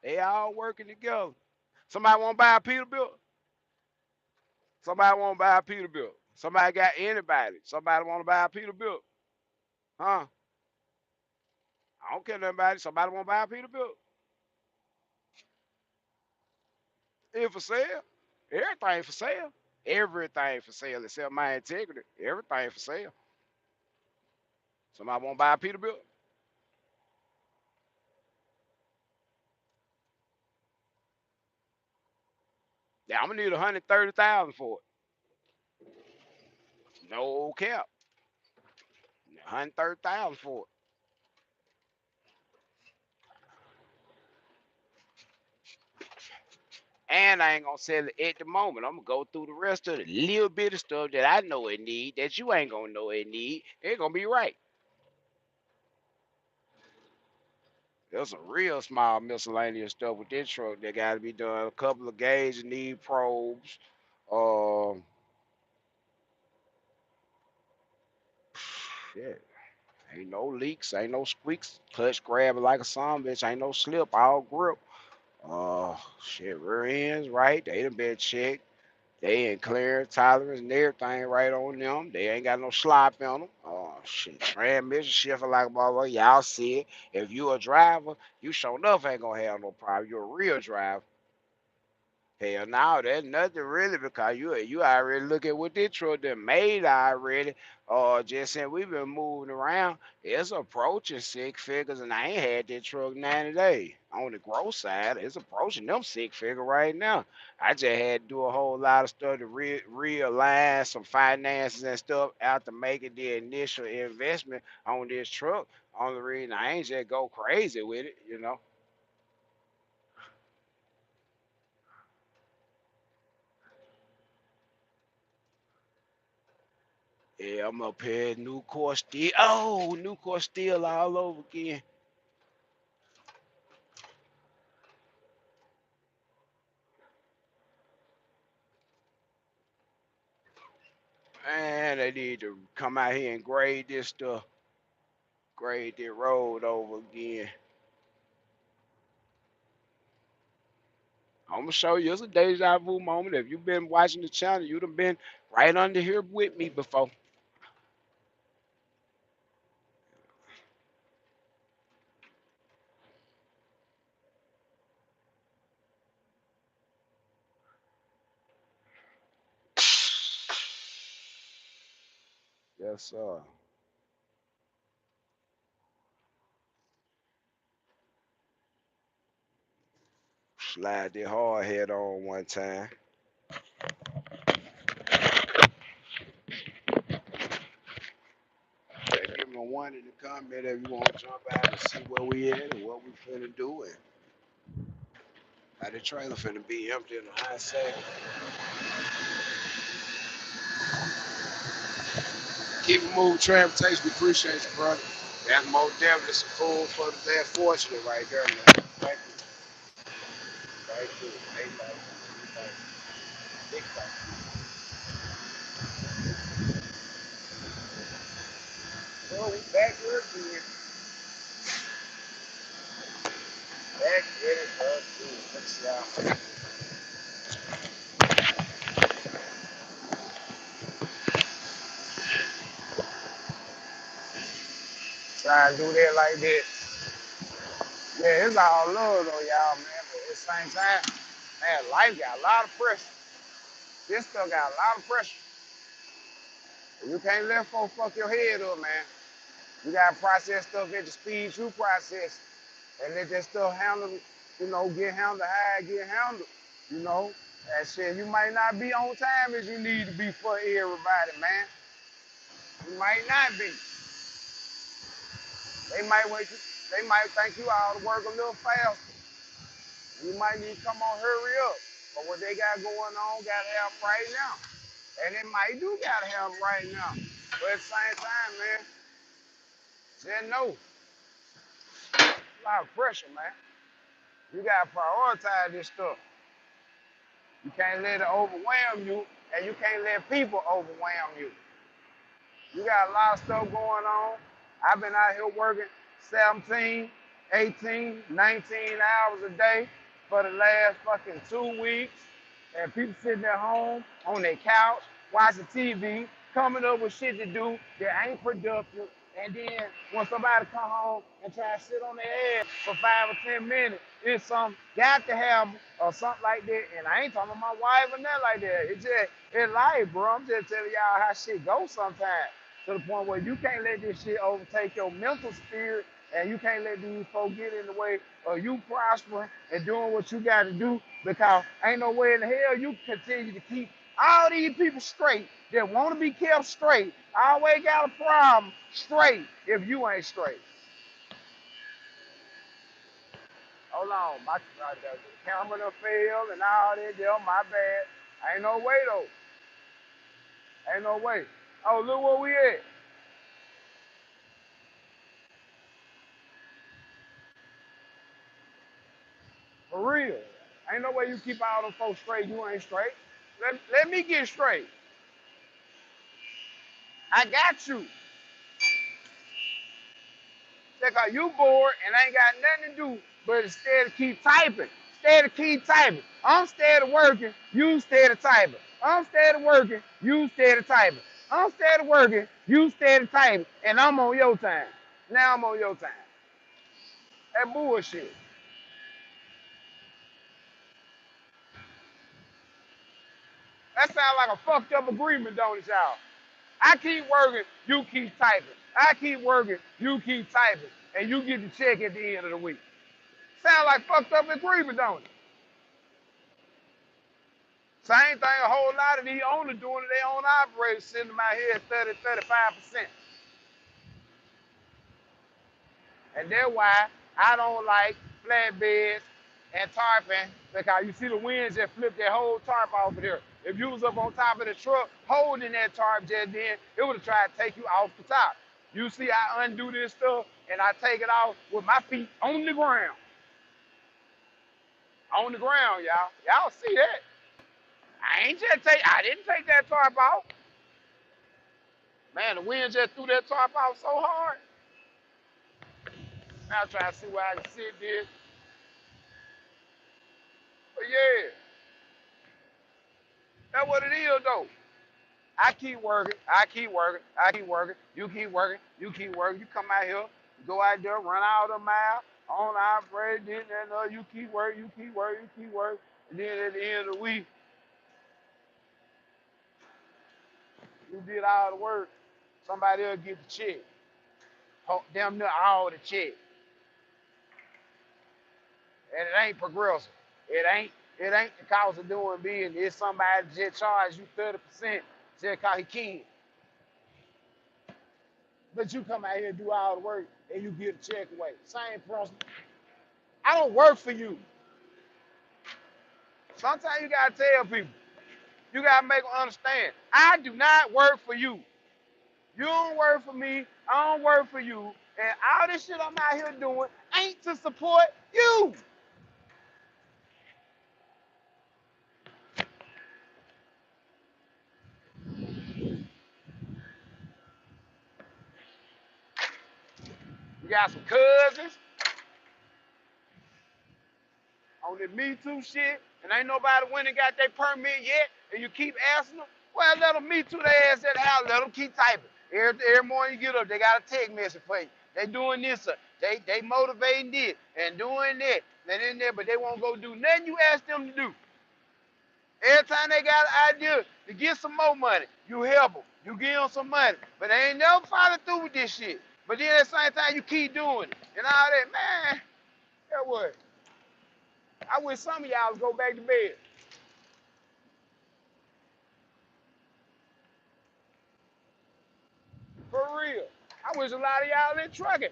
They all working together. Somebody want to buy a Peterbilt? Somebody want to buy a Peterbilt? Somebody got anybody? Somebody want to buy a Peterbilt? Huh? I don't care nothing about it. Somebody want to buy a Peterbilt? It for sale. Everything for sale. Everything for sale except my integrity. Everything for sale. Somebody want to buy a Peterbilt? Yeah, I'm gonna need 130,000 for it. No cap. 130,000 for it. And I ain't gonna sell it at the moment. I'm gonna go through the rest of the little bit of stuff that I know it need that you ain't gonna know it need. It's gonna be right. There's some real small miscellaneous stuff with this truck that gotta be done. A couple of gauges need probes. Um, shit. Ain't no leaks, ain't no squeaks. Clutch grabbing like a son bitch. Ain't no slip, all grip. Shit, rear ends, right? They done been checked. They in clearance, tolerance, and everything right on them. They ain't got no slop on them. Oh shit, transmission shifting like a motherfucker. Y'all see it. If you a driver, you sure enough ain't gonna have no problem. You're a real driver. Hell no, there's nothing really because you already look at what this truck done made already. Just since we've been moving around, it's approaching six figures, and I ain't had this truck 90 days. On the growth side, it's approaching them six figure right now. I just had to do a whole lot of stuff to realign some finances and stuff after making the initial investment on this truck. Only reason I ain't just go crazy with it. Yeah, I'm up here, new course steel. Oh, new course steel all over again. Man, they need to come out here and grade this stuff, grade the road over again. I'm gonna show you. It's a deja vu moment. If you've been watching the channel, you'd have been right under here with me before. Yes, sir. Slide the hard head on one time. Yeah, give me a one in the comment if you want to jump out and see where we at and what we finna do and how the trailer finna be empty in the high second. Keep it moving, transportation. We appreciate you, brother. That's most definitely some food for the bad fortunate right there, man. Thank you. Thank you. Thank you. Big thank you. Well, we back here again. Back here again. Let's see how. Try and do that like that. Yeah, it's all love though, y'all, man. But at the same time, man, life got a lot of pressure. This stuff got a lot of pressure. You can't let folks fuck your head up, man. You gotta process stuff at the speed you process. And let that stuff handle, get handled how it get handled. You know, that shit, you might not be on time as you need to be for everybody, man. You might not be. They might wait. They might think you ought to work a little faster. You might need to come on, hurry up. But what they got going on, got to have right now. And it might do got to have right now. But at the same time, man, just know, a lot of pressure, man. You gotta prioritize this stuff. You can't let it overwhelm you, and you can't let people overwhelm you. You got a lot of stuff going on. I've been out here working 17, 18, 19 hours a day for the last fucking 2 weeks. And people sitting at home on their couch, watching TV, coming up with shit to do that ain't productive. And then when somebody come home and try to sit on their ass for 5 or 10 minutes, it's some got to have or something like that. And I ain't talking about my wife or nothing like that. It's life, bro. I'm just telling y'all how shit goes sometimes to the point where you can't let this shit overtake your mental spirit, and you can't let these folks get in the way of you prospering and doing what you got to do, because ain't no way in the hell you continue to keep all these people straight that want to be kept straight, always got a problem straight if you ain't straight. Hold on, the camera done failed and all that, yo, my bad. Ain't no way though. Ain't no way. Oh, look where we at. For real. Ain't no way you keep all them folks straight, you ain't straight. Let me get straight. I got you. Because you bored and ain't got nothing to do but instead of keep typing. Instead of keep typing. I'm steady working, you steady typing. I'm steady working, you steady typing. I'm steady working, you steady typing, and I'm on your time. Now I'm on your time. That bullshit. That sounds like a fucked up agreement, don't it, y'all? I keep working, you keep typing. I keep working, you keep typing, and you get the check at the end of the week. Sound like fucked up agreement, don't it? Same thing, a whole lot of these owners doing it, they own operators sitting in my head 30, 35%. And that's why I don't like flatbeds and tarping, because you see the winds that flip that whole tarp off of there. If you was up on top of the truck holding that tarp just then, it would have tried to take you off the top. You see I undo this stuff and I take it off with my feet on the ground. On the ground, y'all. Y'all see that? I didn't take that tarp off. Man, the wind just threw that tarp off so hard. Now I'm trying to see where I can sit this. But yeah, that's what it is though. I keep working, I keep working, I keep working, you keep working, you keep working. You come out here, go out there, run out the mile, on our bread, this, that, and other. You keep working, you keep working, you keep working. And then at the end of the week, you did all the work. Somebody else get the check. Damn near all the check. And it ain't progressive. It ain't the cost of doing business. It's somebody just charge you 30% just cause he can. But you come out here and do all the work and you get a check away. Same principle. I don't work for you. Sometimes you gotta tell people. You gotta make them understand. I do not work for you. You don't work for me. I don't work for you. And all this shit I'm out here doing ain't to support you. You got some cousins on the Me Too shit, and ain't nobody went and got their permit yet, and you keep asking them, well, let them Me Too their ass at the house, let them keep typing. Every morning you get up, they got a text message for you. They doing this, they motivating this, and doing that, and in there, but they won't go do nothing you ask them to do. Every time they got an idea to get some more money, you help them. You give them some money. But they ain't never followed through with this shit. But then at the same time, you keep doing it. And all that, man, that what? I wish some of y'all would go back to bed. For real. I wish a lot of y'all in trucking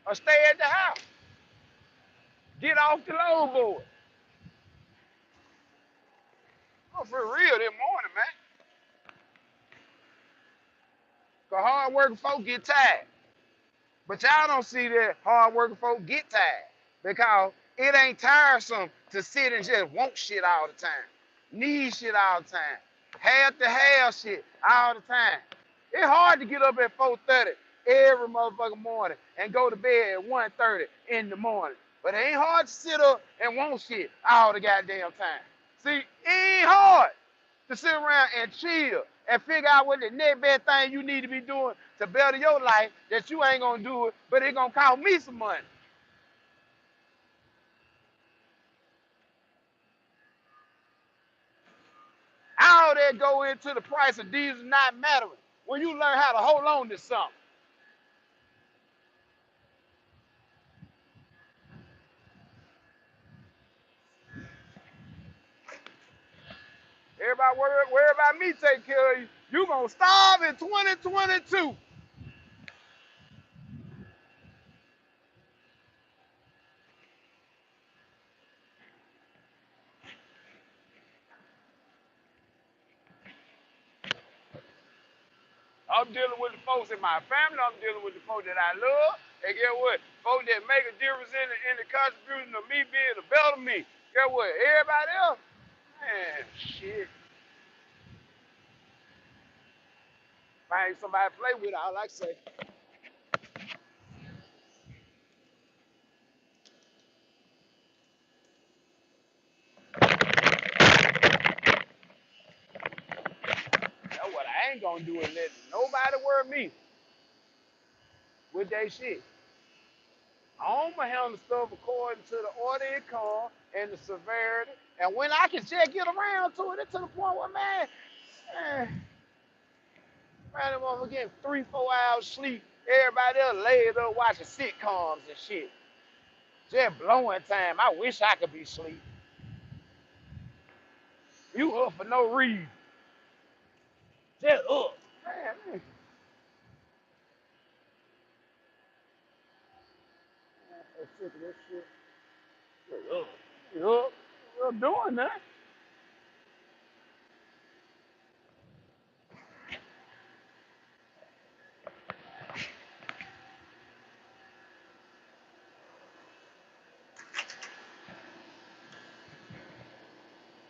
or stay at the house. Get off the load board. Oh, for real this morning, man. Because hard working folks get tired. But y'all don't see that hard working folks get tired. Because It ain't tiresome to sit and just want shit all the time. Need shit all the time. Have to have shit all the time. It's hard to get up at 4:30 every motherfucking morning and go to bed at 1:30 in the morning. But it ain't hard to sit up and want shit all the goddamn time. See, it ain't hard to sit around and chill and figure out what the next best thing you need to be doing to better your life that you ain't gonna do it, but it gonna cost me some money. All that go into the price of diesel not mattering when you learn how to hold on to something. Everybody worry about me taking care of you. You gonna starve in 2022. I'm dealing with the folks in my family. I'm dealing with the folks that I love. And guess what? Folks that make a difference in the contribution of me being a better me. Guess what? Everybody else, man, shit. If I ain't somebody to play with, all I say, that's what I ain't gonna do is let nobody worry me with that shit. I'm gonna handle stuff according to the order it comes and the severity. And when I can just get around to it, it's to the point where, man, the motherfucker getting 3, 4 hours sleep. Everybody else laid up watching sitcoms and shit. Just blowing time. I wish I could be asleep. You up for no reason. Just up. Man, I'm sick of this shit. Just up. Up. I'm doing that.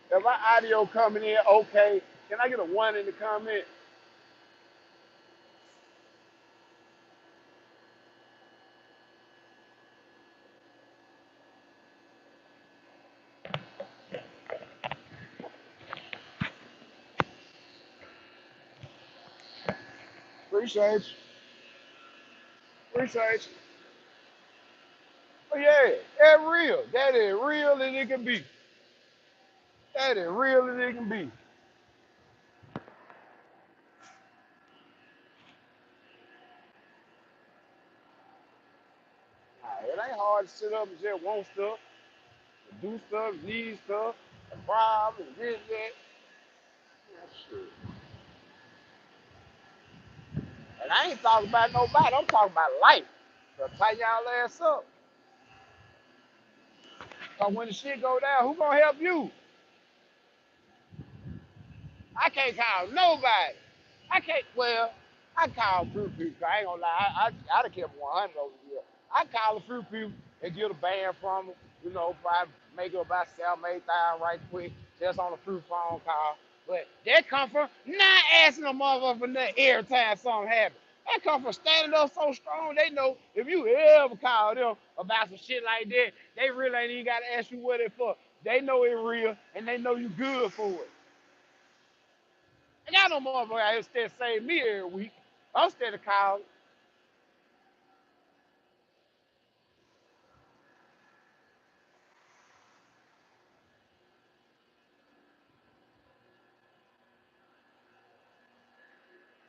If my audio coming in okay, can I get a 1 in the comment? Appreciate you. Appreciate you. But yeah, that's real. That is real as it can be. That is real as it can be. Nah, it ain't hard to sit up and just want stuff, do stuff, need stuff, a problem, and this, that. Yeah, shit. And I ain't talking about nobody. I'm talking about life. So tighten y'all ass up. Cause when the shit go down, who gonna help you? I can't call nobody. I can't. Well, I call a few people. I ain't gonna lie. I'd have kept 100 over here. I call a few people and get a band from them. You know, probably make it about 7, 8 thousand right quick, just on a few phone call. But that come from not asking a motherfucker for nothing every time something happens. That come from standing up so strong. They know if you ever call them about some shit like that, they really ain't even gotta ask you what it for. They know it real and they know you good for it. I got no motherfucker out here still save me every week. I'm still calling.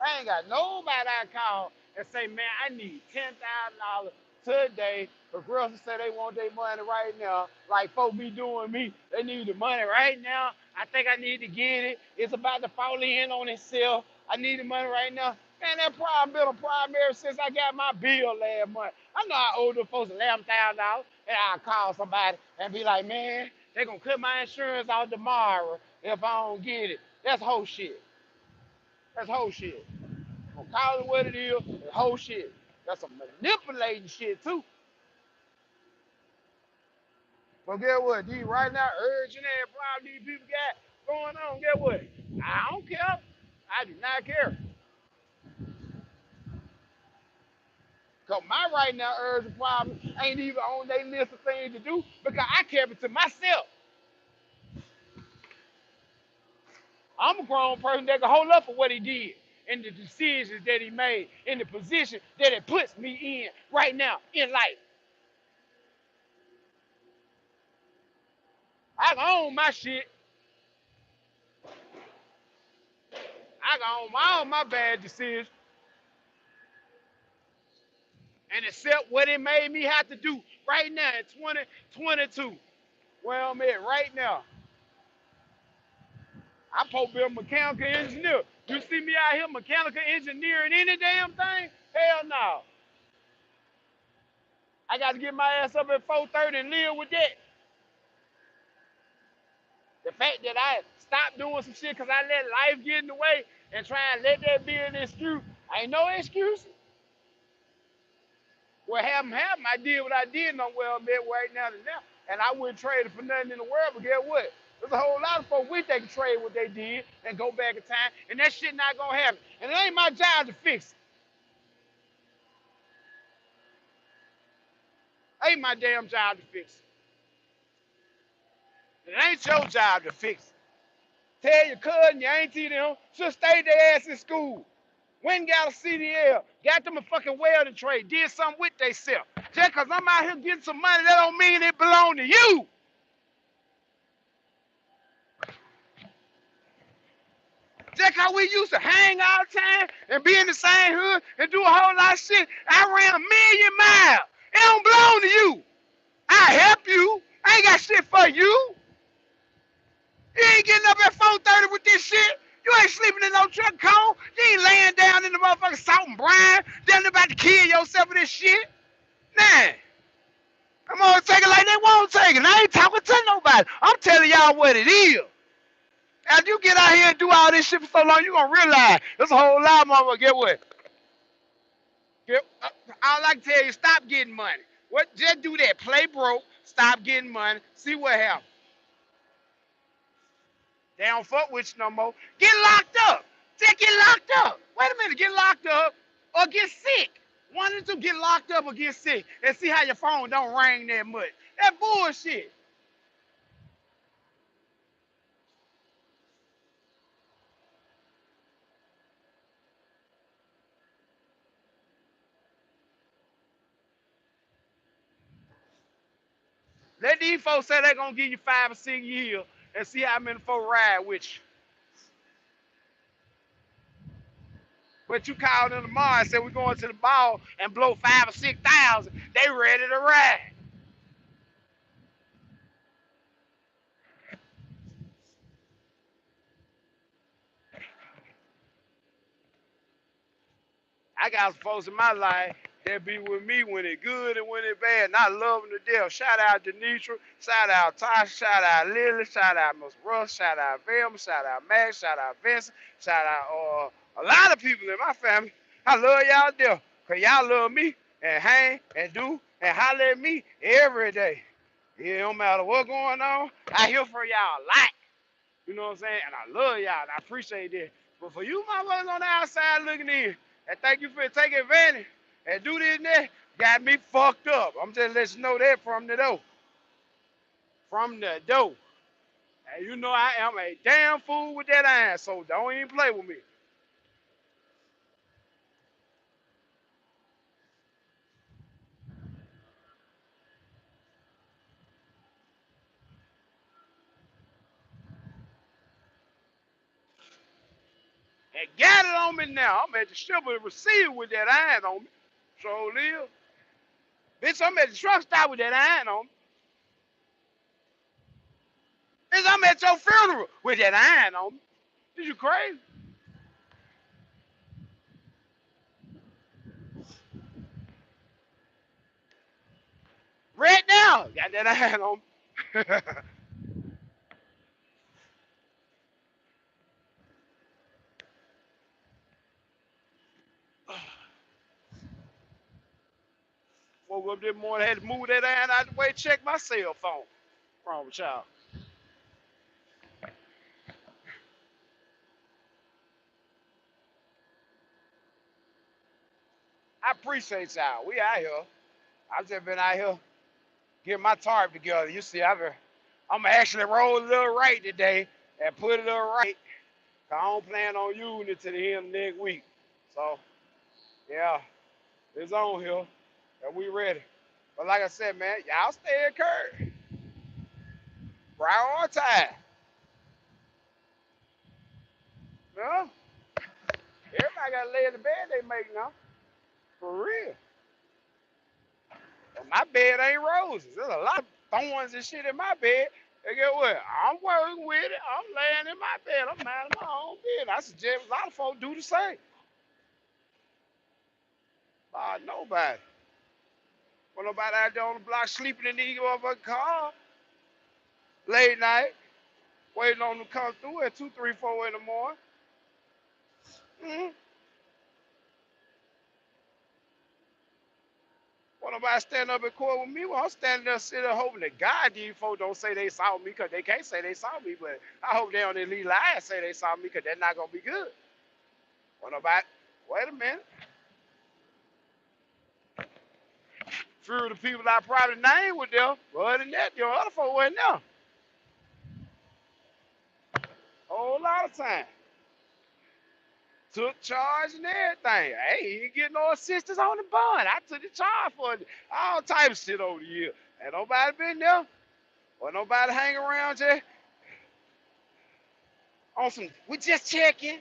I ain't got nobody I call and say, man, I need $10,000 today. Progressive say they want their money right now. Like folks be doing me. They need the money right now. I think I need to get it. It's about to fall in on itself. I need the money right now. Man, that problem been a problem ever since I got my bill last month. I know I owe the folks $11,000, and I'll call somebody and be like, man, they gonna cut my insurance out tomorrow if I don't get it. That's whole shit. That's whole shit. Gonna call it what it is, the whole shit. That's some manipulating shit too. But get what? These right now urgent ass problem these people got going on. Get what? I don't care. I do not care. Cause my right now urgent problem ain't even on their list of things to do because I kept it to myself. I'm a grown person that can hold up for what he did and the decisions that he made in the position that it puts me in right now in life. I can own my shit. I can own all my bad decisions and accept what it made me have to do right now in 2022. Where I'm at right now. I'm supposed to be a mechanical engineer. You see me out here mechanical engineering any damn thing? Hell no. I got to get my ass up at 4:30 and live with that. The fact that I stopped doing some shit because I let life get in the way and try and let that be an excuse, ain't no excuse. What happened, I did what I did, and I'm where I'm at right now and now. And I wouldn't trade it for nothing in the world, but guess what? There's a whole lot of folks wish they could trade what they did and go back in time, and that shit not gonna happen. And it ain't my job to fix it. Ain't my damn job to fix it. It ain't your job to fix it. Tell your cousin, your auntie, them, should stay their ass in school. Went and got a CDL, got them a fucking welding trade, did something with they self. Just cause I'm out here getting some money, that don't mean it belong to you. Just cause we used to hang all the time and be in the same hood and do a whole lot of shit, I ran a million miles. It don't belong to you. I help you. I ain't got shit for you. You ain't getting up at 4:30 with this shit. You ain't sleeping in no truck cone. You ain't laying down in the motherfucking salt and brine, damn about to kill yourself with this shit. Nah. I'm gonna take it like they won't take it. I ain't talking to nobody. I'm telling y'all what it is. After you get out here and do all this shit for so long, you gonna realize there's a whole lot of motherfuckers. Get what? All I can tell you, stop getting money. What? Just do that. Play broke. Stop getting money. See what happens. They don't fuck with you no more. Get locked up. Just get locked up. Wait a minute. Get locked up or get sick. One of the two, get locked up or get sick, and see how your phone don't ring that much. That bullshit. Let these folks say they're gonna give you 5 or 6 years and see how many folks ride with you. But you called them tomorrow and said we're going to the ball and blow 5 or 6 thousand. They ready to ride. I got some folks in my life that be with me when it good and when it bad, and I love them to death. Shout out Denitra, shout out Tasha, shout out Lily, shout out Miss Russ, shout out Velma, shout out Max, shout out Vincent, shout out a lot of people in my family. I love y'all to death, because y'all love me and hang and do and holler at me every day. It don't matter what's going on, I hear from y'all a lot. You know what I'm saying? And I love y'all and I appreciate that. But for you motherfuckers on the outside looking in, and thank you for taking advantage and do this and that, got me fucked up. I'm just letting you know that from the door. From the door. And you know I am a damn fool with that iron, so don't even play with me. And got it on me now. I'm at the strip and receive with that iron on me. So live. Bitch, I'm at the truck stop with that iron on me. Bitch, I'm at your funeral with that iron on me. Is you crazy? Right now, got that iron on me. Woke up this morning, had to move that iron out the way, check my cell phone. wrong with y'all? I appreciate y'all. We out here. I just been out here getting my tarp together. You see, I'm gonna actually roll a little right today and put it a little right. 'Cause I don't plan on using it to the end of next week. So yeah, it's on here and we ready. But like I said, man, y'all stay encouraged. Prioritize. You know? Everybody gotta lay in the bed they make now. For real. But my bed ain't roses. There's a lot of thorns and shit in my bed. And get what? I'm working with it. I'm laying in my bed. I'm minding my own business. I suggest a lot of folks do the same. Nobody. When nobody out there on the block sleeping in the motherfucking car late night, waiting on them to come through at 2, 3, 4 in the morning. Mm-hmm. When nobody stand up in court with me, well, I'm standing there sitting there hoping that God these folks don't say they saw me because they can't say they saw me, but I hope they don't at least lie and say they saw me because that's not going to be good. When nobody, wait a minute. Few of the people I probably named were there, but other than that, your other folks wasn't there. A whole lot of time. Took charge and everything. Hey, he didn't get no assistance on the bond. I took the charge for it. All type of shit over the year. Ain't nobody been there. Or nobody hang around just on some, we just checking.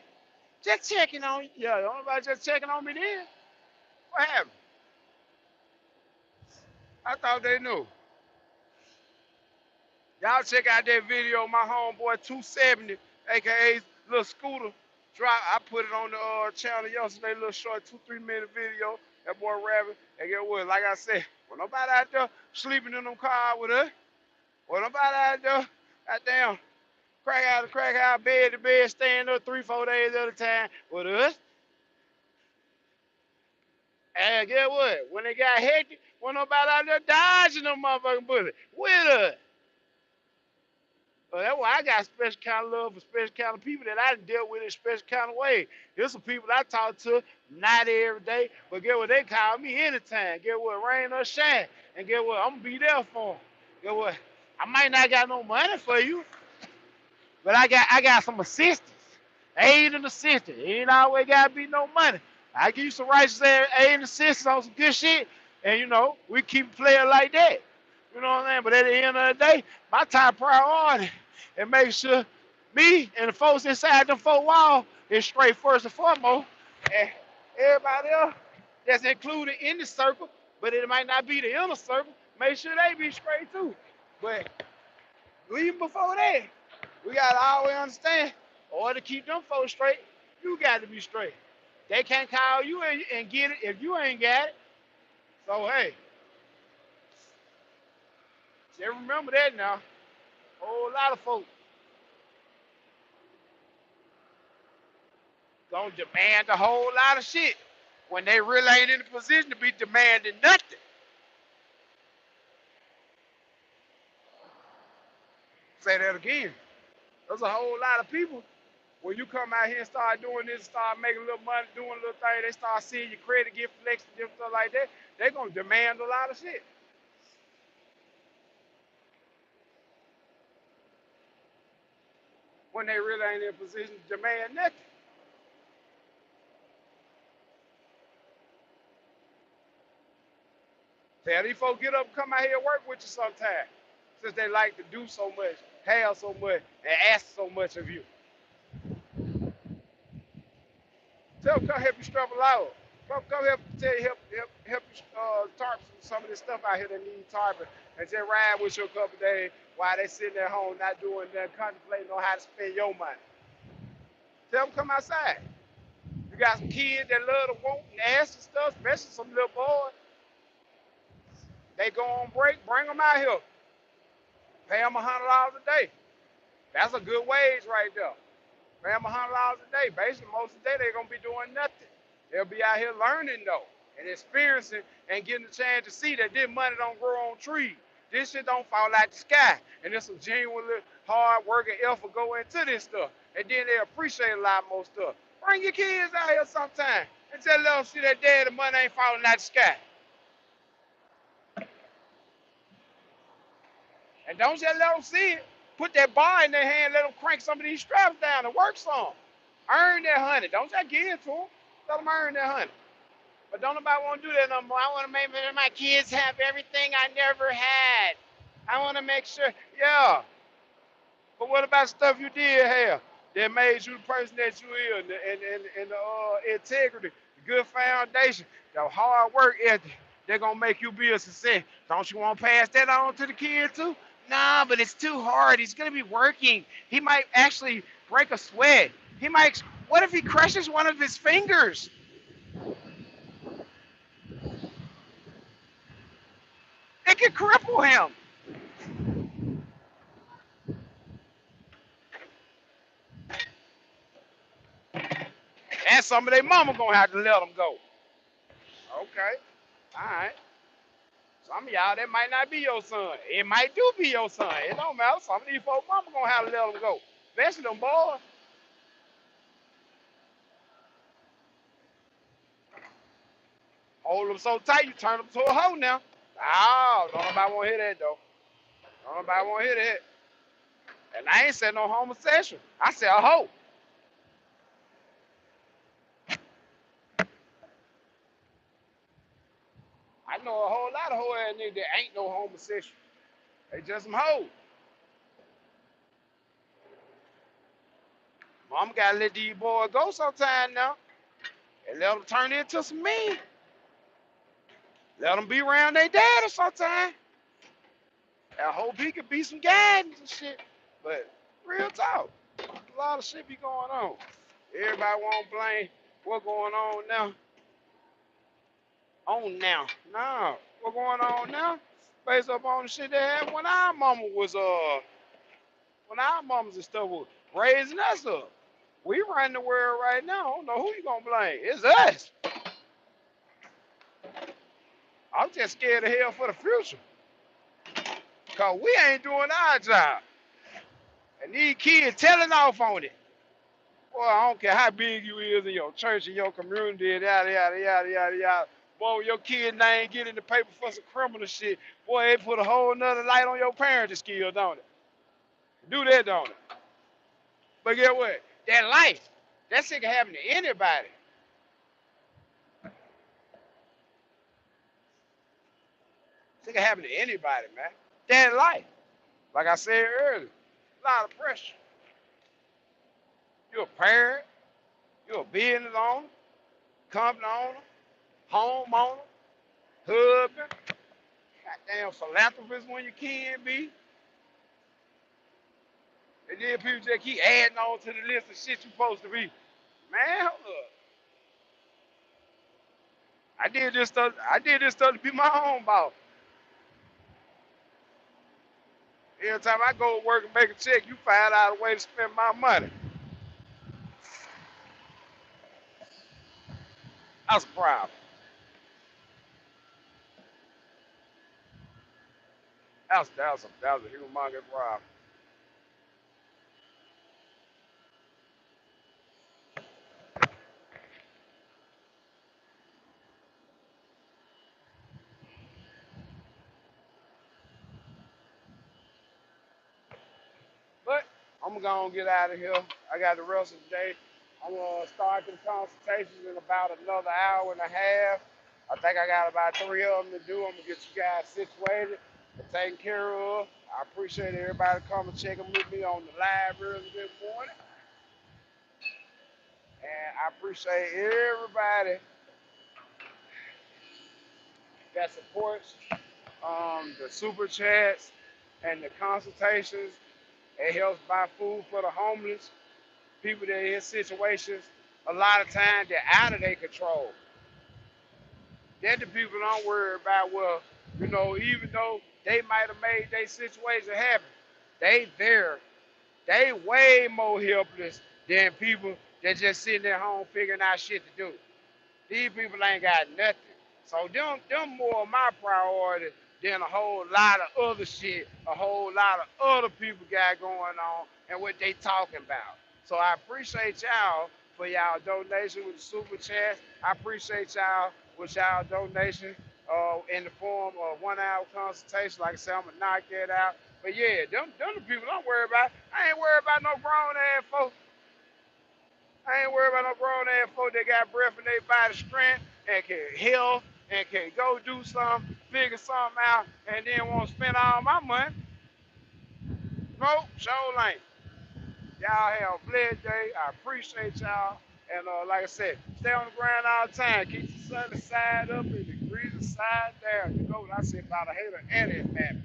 Just checking on you. Yeah, nobody just checking on me then. What happened? I thought they knew. Y'all check out that video of my homeboy 270, aka Little Scooter. Drop. I put it on the channel yesterday, little short 2, 3 minute video. That boy rapping. And get what? Like I said, when nobody out there sleeping in them car with us, when nobody out there, goddamn, crack out, bed to bed, staying up 3, 4 days at a time with us. And get what? When they got hectic, when nobody out there dodging them motherfucking bullets with us. So that's why I got special kind of love for special kind of people that I dealt with in special kind of way. There's some people I talk to, not every day, but get what, they call me anytime. Get what, rain or shine. And get what, I'm going to be there for them. Get what, I might not got no money for you, but I got some assistance. Aid and assistance. It ain't always got to be no money. I give you some righteous aid and assistance on some good shit, and, we keep playing like that. You know what I'm saying? But at the end of the day, my top priority and make sure me and the folks inside them four walls is straight first and foremost. And everybody else that's included in the circle, but it might not be the inner circle, make sure they be straight too. But even before that, we gotta always understand, in order to keep them folks straight, you got to be straight. They can't call you and get it if you ain't got it. So hey, just remember that now. A whole lot of folks gonna demand a whole lot of shit when they really ain't in a position to be demanding nothing. Say that again. There's a whole lot of people when you come out here and start doing this, start making a little money, doing a little thing, they start seeing your credit get flexed and stuff like that, they're gonna demand a lot of shit. When they really ain't in a position to demand nothing. Tell these folks get up and come out here and work with you sometime. Since they like to do so much, have so much, and ask so much of you. Tell them come help you struggle out. Come help tell you help you tarp some of this stuff out here that need tarping and just ride with you a couple days while they sitting at home not doing nothing, contemplating on how to spend your money. Tell them come outside. You got some kids that love to want and ask and stuff, especially some little boys. They go on break, bring them out here. Pay them $100 a day. That's a good wage right there. Pay them $100 a day. Basically, most of the day they're gonna be doing nothing. They'll be out here learning though, and experiencing, and getting the chance to see that this money don't grow on trees. This shit don't fall out the sky. And there's some genuinely hard work and effort go into this stuff. And then they appreciate a lot more stuff. Bring your kids out here sometime and just let them see that the money ain't falling out the sky. And don't just let them see it. Put that bar in their hand, let them crank some of these straps down and work some. Earn that honey. Don't just give it to them. Let them earn that honey. But don't nobody want to do that no more. I want to make sure my kids have everything I never had. I want to make sure. Yeah. But what about stuff you did have that made you the person that you is, and the integrity, the good foundation, the hard work ethic, they're going to make you be a success. Don't you want to pass that on to the kid too? Nah, but it's too hard. He's going to be working. He might actually break a sweat. He might, what if he crushes one of his fingers? It could cripple him. And some of their mama going to have to let them go. Okay. All right. Some of y'all, that might not be your son. It might do be your son. It don't matter. Some of these folks, mama gonna have to let them go. Especially them boys. Hold them so tight, you turn them to a hoe now. Oh, don't nobody want to hear that, though. Don't nobody want to hear that. And I ain't said no homosexual. I said a hoe. I know a whole lot of hoe ass niggas that ain't no homosexual. They just some hoes. Mama gotta let these boys go sometime now. And let them turn into some men. Let them be around their daddy sometime. I hope he could be some guidance and shit. But real talk, a lot of shit be going on. Everybody want to blame what going on now. On now. Nah, what going on now? Based up on the shit that happened when our mamas and stuff was raising us up. We run the world right now. I don't know who you gonna blame. It's us. I'm just scared of hell for the future. Cause we ain't doing our job. And these kids telling off on it. Boy, I don't care how big you is in your church and your community and yada yada yada yada yada. Boy, when your kid name get in the paper for some criminal shit, boy, it put a whole nother light on your parenting skill, don't it? Do that, don't it? But get what? That life, that shit can happen to anybody. It can happen to anybody, man. That life. Like I said earlier, a lot of pressure. You're a parent, you're a business owner, company owner, home owner, husband, goddamn philanthropist when you can be. And then people just keep adding on to the list of shit you supposed to be. Man, hold up. I did this stuff to be my own boss. Every time I go to work and make a check, you find out a way to spend my money. That's a problem. That was a humongous problem. But I'm gonna get out of here. I got the rest of the day. I'm gonna start the consultations in about another hour and a half. I think I got about 3 of them to do. I'm gonna get you guys situated and taken care of. I appreciate everybody coming checking with me on the live early this morning. And I appreciate everybody that supports the super chats and the consultations. It helps buy food for the homeless, people that are in situations a lot of times they're out of their control. Then the people don't worry about, well, even though they might have made their situation happen, they there. They way more helpless than people that just sitting at home figuring out shit to do. These people ain't got nothing. So them more my priority than a whole lot of other shit, a whole lot of other people got going on and what they talking about. So I appreciate y'all for y'all donation with the super chats. I appreciate y'all with y'all donation in the form of 1 hour consultation. Like I said, I'm gonna knock that out. But yeah, them the people don't worry about. I ain't worried about no grown ass folks. I ain't worried about no grown ass folk that got breath in their body strength and can heal and can go do something, figure something out, and then want to spend all my money. Nope, sure ain't. Y'all have a blessed day. I appreciate y'all. And like I said, stay on the ground all the time. Keep the sunny side up and the greasy side down. You know what I said about a hater and his man.